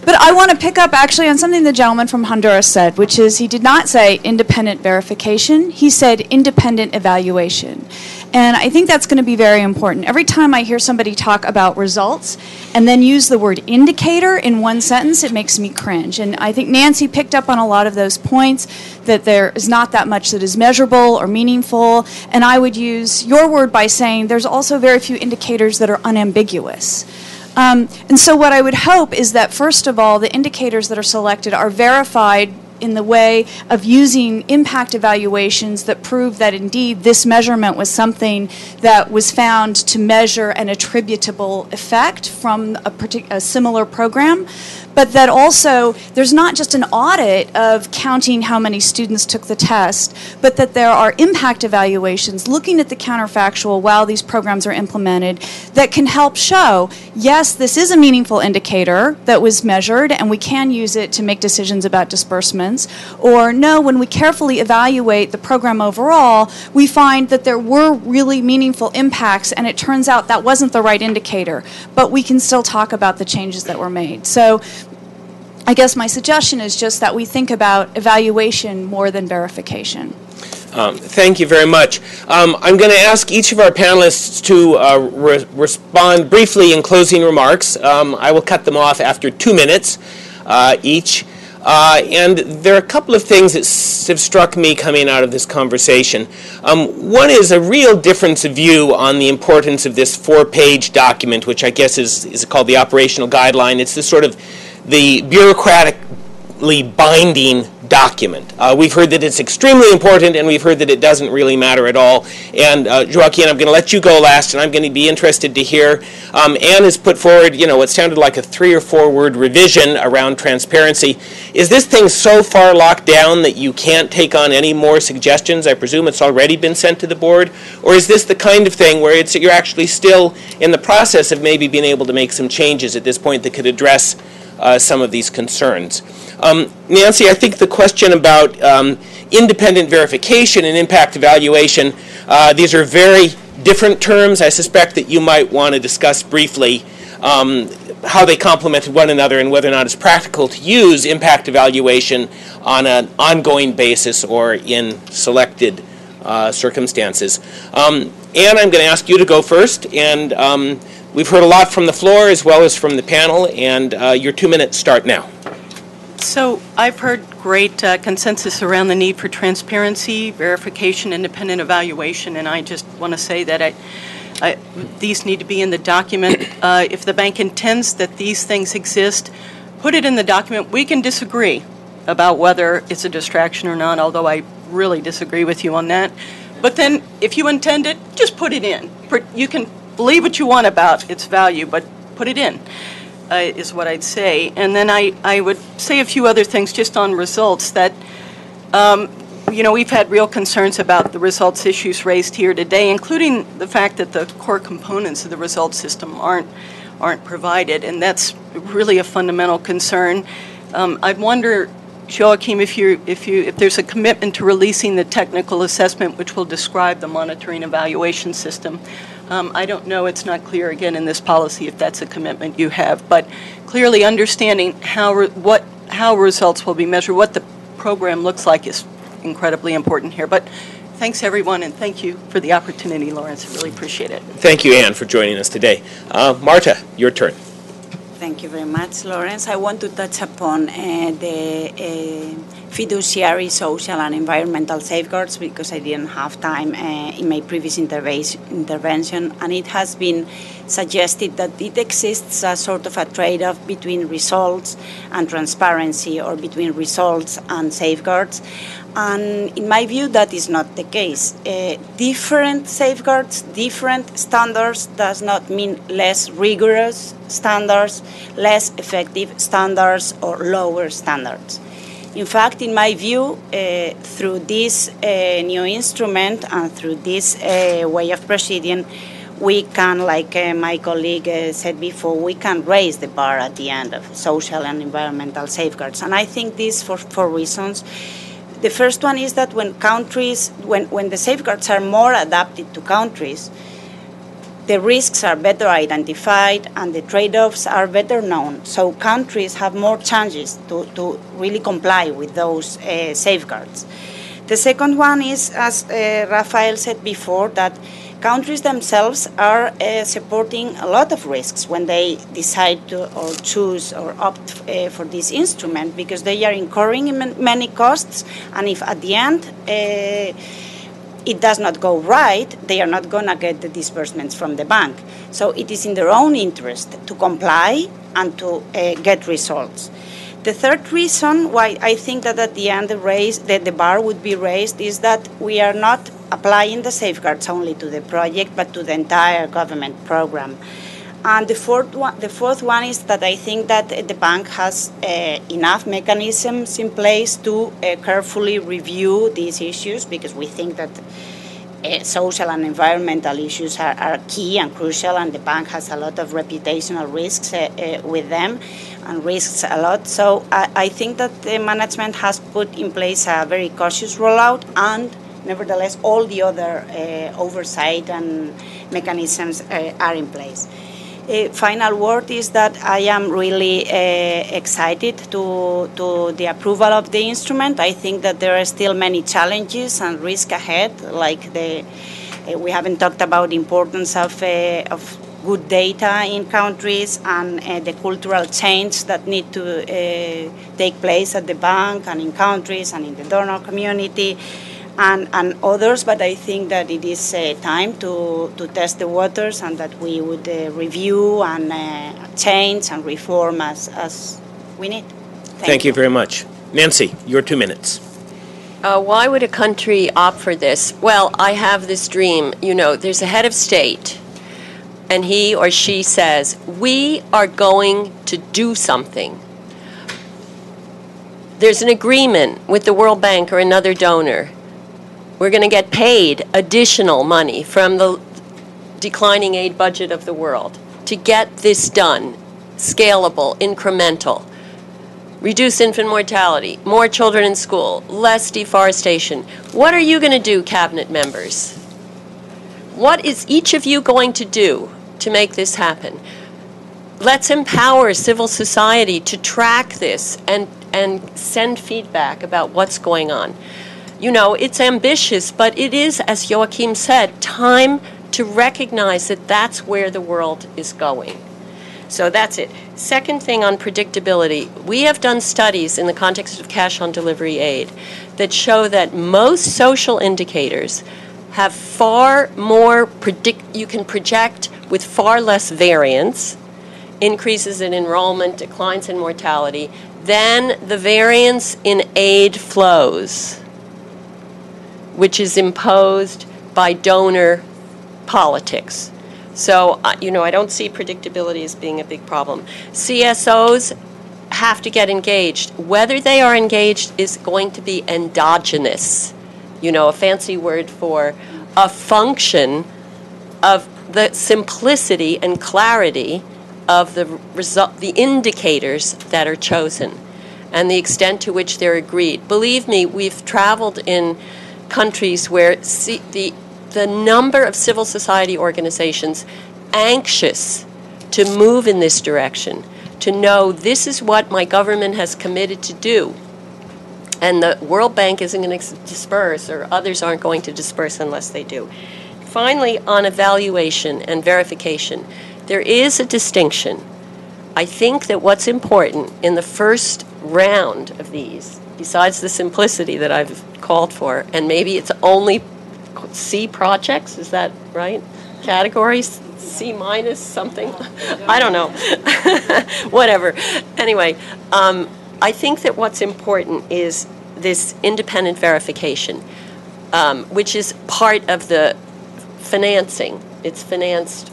[SPEAKER 13] But I want to pick up actually on something the gentleman from Honduras said, which is he did not say independent verification, he said independent evaluation. And I think that's going to be very important. Every time I hear somebody talk about results and then use the word indicator in one sentence, it makes me cringe. And I think Nancy picked up on a lot of those points, that there is not that much that is measurable or meaningful. And I would use your word by saying there's also very few indicators that are unambiguous. And so what I would hope is that, first of all, the indicators that are selected are verified in the way of using impact evaluations that prove that indeed this measurement was something that was found to measure an attributable effect from a similar program, but that also there's not just an audit of counting how many students took the test, but that there are impact evaluations looking at the counterfactual while these programs are implemented that can help show, yes, this is a meaningful indicator that was measured and we can use it to make decisions about disbursements, or no, when we carefully evaluate the program overall, we find that there were really meaningful impacts and it turns out that wasn't the right indicator, but we can still talk about the changes that were made. So I guess my suggestion is just that we think about evaluation more than verification.
[SPEAKER 1] Thank you very much. I'm going to ask each of our panelists to respond briefly in closing remarks. I will cut them off after 2 minutes each. And there are a couple of things that have struck me coming out of this conversation. One is a real difference of view on the importance of this 4-page document, which I guess is called the operational guideline. It's this sort of the bureaucratically binding document. We've heard that it's extremely important, and we've heard that it doesn't really matter at all. And Joaquin, I'm going to let you go last, and I'm going to be interested to hear. Anne has put forward, what sounded like a 3 or 4 word revision around transparency. Is this thing so far locked down that you can't take on any more suggestions? I presume it's already been sent to the board, or is this the kind of thing where you're actually still in the process of maybe being able to make some changes at this point that could address some of these concerns? Nancy, I think the question about independent verification and impact evaluation, these are very different terms. I suspect that you might want to discuss briefly how they complement one another and whether or not it's practical to use impact evaluation on an ongoing basis or in selected circumstances. Anne, I'm going to ask you to go first, and we've heard a lot from the floor as well as from the panel, and your 2 minutes start now.
[SPEAKER 3] So I've heard great consensus around the need for transparency, verification, independent evaluation, and I just want to say that these need to be in the document. If the bank intends that these things exist, put it in the document. We can disagree about whether it's a distraction or not, although I really disagree with you on that. But then if you intend it, just put it in. You can believe what you want about its value, but put it in. Is what I'd say. And then I would say a few other things just on results that, we've had real concerns about the results issues raised here today, including the fact that the core components of the results system aren't provided, and that's really a fundamental concern. I wonder, Joachim, if there's a commitment to releasing the technical assessment which will describe the monitoring evaluation system. I don't know, it's not clear again in this policy if that's a commitment you have, but clearly understanding how results will be measured, what the program looks like is incredibly important here. But thanks everyone, and thank you for the opportunity, Lawrence. I really appreciate it.
[SPEAKER 1] Thank you, Anne, for joining us today. Marta, your turn.
[SPEAKER 4] Thank you very much, Lawrence. I want to touch upon the fiduciary, social, and environmental safeguards because I didn't have time in my previous intervention, and it has been suggested that it exists a sort of a trade-off between results and transparency, or between results and safeguards. And in my view, that is not the case. Different safeguards, different standards does not mean less rigorous standards, less effective standards, or lower standards. In fact, in my view, through this new instrument and through this way of proceeding, we can, like my colleague said before, we can raise the bar at the end of social and environmental safeguards. And I think this for 4 reasons. The first one is that when the safeguards are more adapted to countries, the risks are better identified and the trade-offs are better known. So countries have more chances to really comply with those safeguards. The second one is, as Rafael said before, that countries themselves are supporting a lot of risks when they decide to or choose or opt for this instrument, because they are incurring many costs, and if at the end it does not go right, they are not going to get the disbursements from the bank. So it is in their own interest to comply and to get results. The third reason why I think that at the end the bar would be raised is that we are not applying the safeguards only to the project, but to the entire government program. And the fourth one is that I think that the bank has enough mechanisms in place to carefully review these issues, because we think that social and environmental issues are key and crucial, and the bank has a lot of reputational risks with them, and risks a lot. So I think that the management has put in place a very cautious rollout, and nevertheless all the other oversight and mechanisms are in place. Final word is that I am really excited to the approval of the instrument. I think that there are still many challenges and risks ahead, like we haven't talked about the importance of good data in countries, and the cultural change that need to take place at the bank and in countries and in the donor community, and others. But I think that it is time to test the waters, and that we would review and change and reform as we need.
[SPEAKER 1] Thank you very much. Nancy, your 2 minutes.
[SPEAKER 5] Why would a country opt for this? Well, I have this dream. You know, there's a head of state, and he or she says, we are going to do something. There's an agreement with the World Bank or another donor. We're going to get paid additional money from the declining aid budget of the world to get this done, scalable, incremental. Reduce infant mortality, more children in school, less deforestation. What are you going to do, cabinet members? What is each of you going to do to make this happen? Let's empower civil society to track this and send feedback about what's going on. You know, it's ambitious, but it is, as Joachim said, time to recognize that that's where the world is going. So that's it. Second thing on predictability, we have done studies in the context of cash on delivery aid that show that most social indicators have far more you can project with far less variance, increases in enrollment, declines in mortality, than the variance in aid flows, which is imposed by donor politics. So, you know, I don't see predictability as being a big problem. CSOs have to get engaged. Whether they are engaged is going to be endogenous, you know, a fancy word for a function of the simplicity and clarity of the indicators that are chosen and the extent to which they're agreed. Believe me, we've traveled in countries where the number of civil society organizations anxious to move in this direction, to know this is what my government has committed to do, and the World Bank isn't going to disperse, or others aren't going to disperse unless they do. Finally, on evaluation and verification, there is a distinction. I think that what's important in the first round of these, besides the simplicity that I've called for, and maybe it's only C projects, is that right? category, C minus something. I don't know. Whatever. Anyway, I think that what's important is this independent verification, which is part of the financing. It's financed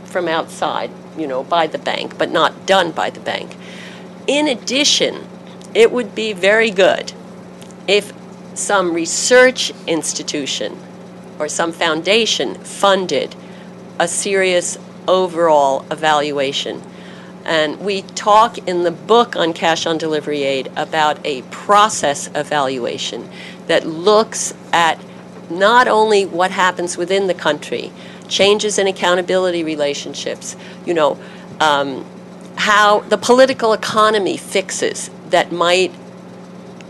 [SPEAKER 5] from outside, by the bank, but not done by the bank. In addition, it would be very good if some research institution or some foundation funded a serious overall evaluation. And we talk in the book on cash on delivery aid about a process evaluation that looks at not only what happens within the country, changes in accountability relationships, how the political economy fixes that might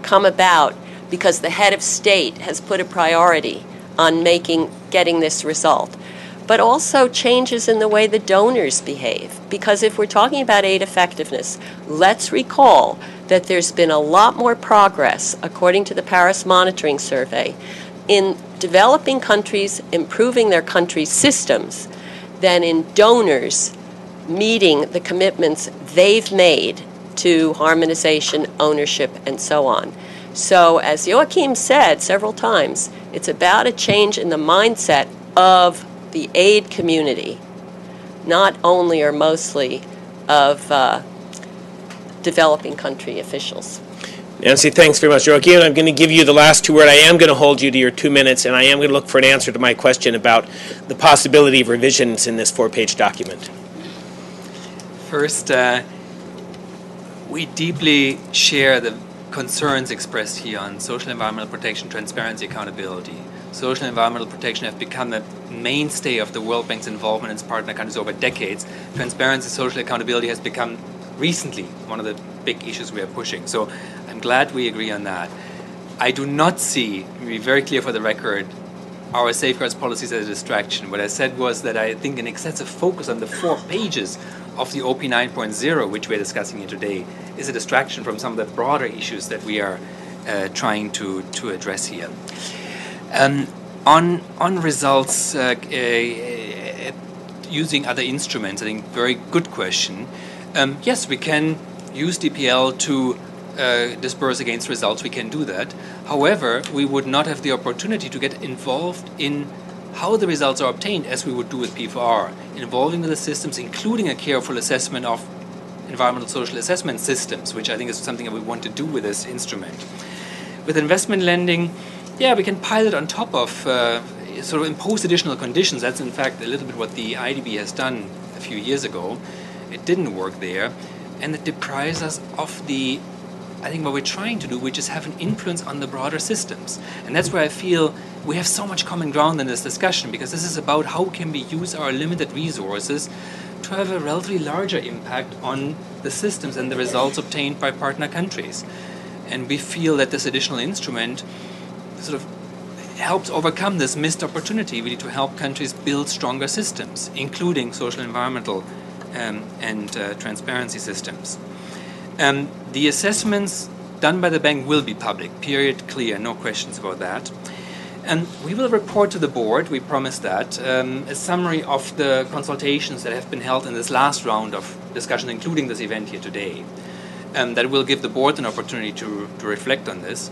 [SPEAKER 5] come about because the head of state has put a priority on getting this result. But also changes in the way the donors behave. Because if we're talking about aid effectiveness, let's recall that there's been a lot more progress, according to the Paris Monitoring Survey, in developing countries improving their country's systems than in donors meeting the commitments they've made to harmonization, ownership, and so on. So, as Joachim said several times, it's about a change in the mindset of the aid community, not only or mostly of developing country officials.
[SPEAKER 1] Nancy, thanks very much. Joachim, I'm going to give you the last 2 words. I am going to hold you to your 2 minutes, and I am going to look for an answer to my question about the possibility of revisions in this 4-page document.
[SPEAKER 2] First, we deeply share the concerns expressed here on social environmental protection, transparency, accountability. Social and environmental protection have become a mainstay of the World Bank's involvement in its partner countries over decades. Transparency, social accountability has become recently one of the big issues we are pushing. So I'm glad we agree on that. I do not see, to be very clear for the record, our safeguards policies as a distraction. What I said was that I think an excessive focus on the 4 pages of the OP 9.0, which we're discussing here today, is a distraction from some of the broader issues that we are trying to address here. On results using other instruments, I think very good question. Yes, we can use DPL to disperse against results. We can do that. However, we would not have the opportunity to get involved in how the results are obtained as we would do with PforR, involving the systems, including a careful assessment of environmental social assessment systems, which I think is something that we want to do with this instrument. With investment lending, yeah, we can pilot on top of sort of impose additional conditions. That's in fact a little bit what the IDB has done a few years ago. It didn't work there, and it deprives us of the, I think what we're trying to do, which is have an influence on the broader systems. And that's where I feel we have so much common ground in this discussion, because this is about how can we use our limited resources to have a relatively larger impact on the systems and the results obtained by partner countries. And we feel that this additional instrument sort of helps overcome this missed opportunity really to help countries build stronger systems, including social, environmental, and transparency systems. The assessments done by the bank will be public, period, clear, no questions about that. And we will report to the board, we promise that, a summary of the consultations that have been held in this last round of discussion, including this event here today. That will give the board an opportunity to reflect on this.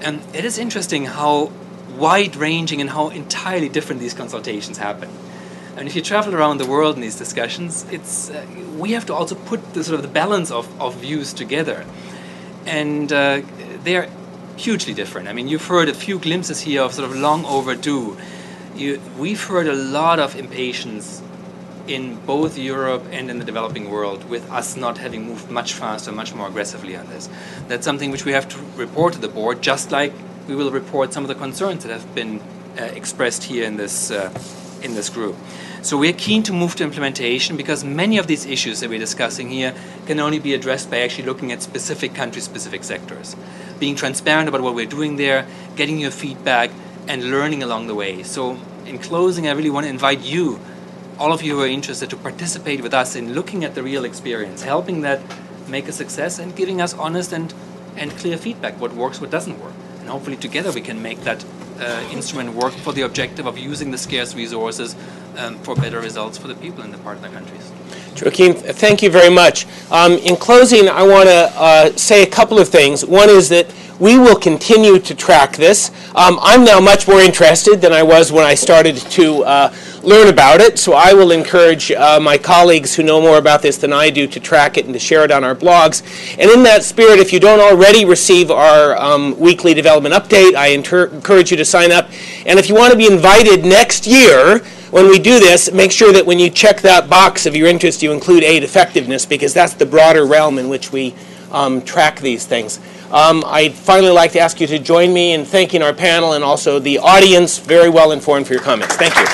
[SPEAKER 2] And it is interesting how wide-ranging and how entirely different these consultations happen. And if you travel around the world in these discussions, it's we have to also put the sort of the balance of views together, and they're hugely different. I mean, you've heard a few glimpses here of sort of long overdue. We've heard a lot of impatience in both Europe and in the developing world with us not having moved much faster, much more aggressively on this. That's something which we have to report to the board, just like we will report some of the concerns that have been expressed here in this group. So we're keen to move to implementation, because many of these issues that we're discussing here can only be addressed by actually looking at specific country-specific sectors, being transparent about what we're doing there, getting your feedback, and learning along the way. So in closing, I really want to invite you, all of you who are interested, to participate with us in looking at the real experience, helping that make a success, and giving us honest and clear feedback, what works, what doesn't work. And hopefully together we can make that instrument work for the objective of using the scarce resources for better results for the people in the partner countries.
[SPEAKER 1] Joachim, thank you very much. In closing, I want to say a couple of things. One is that we will continue to track this. I'm now much more interested than I was when I started to learn about it, so I will encourage my colleagues who know more about this than I do to track it and to share it on our blogs. And in that spirit, if you don't already receive our weekly development update, I encourage you to sign up. And if you want to be invited next year, when we do this, make sure that when you check that box of your interest, you include aid effectiveness, because that's the broader realm in which we track these things. I'd finally like to ask you to join me in thanking our panel and also the audience, very well informed, for your comments. Thank you.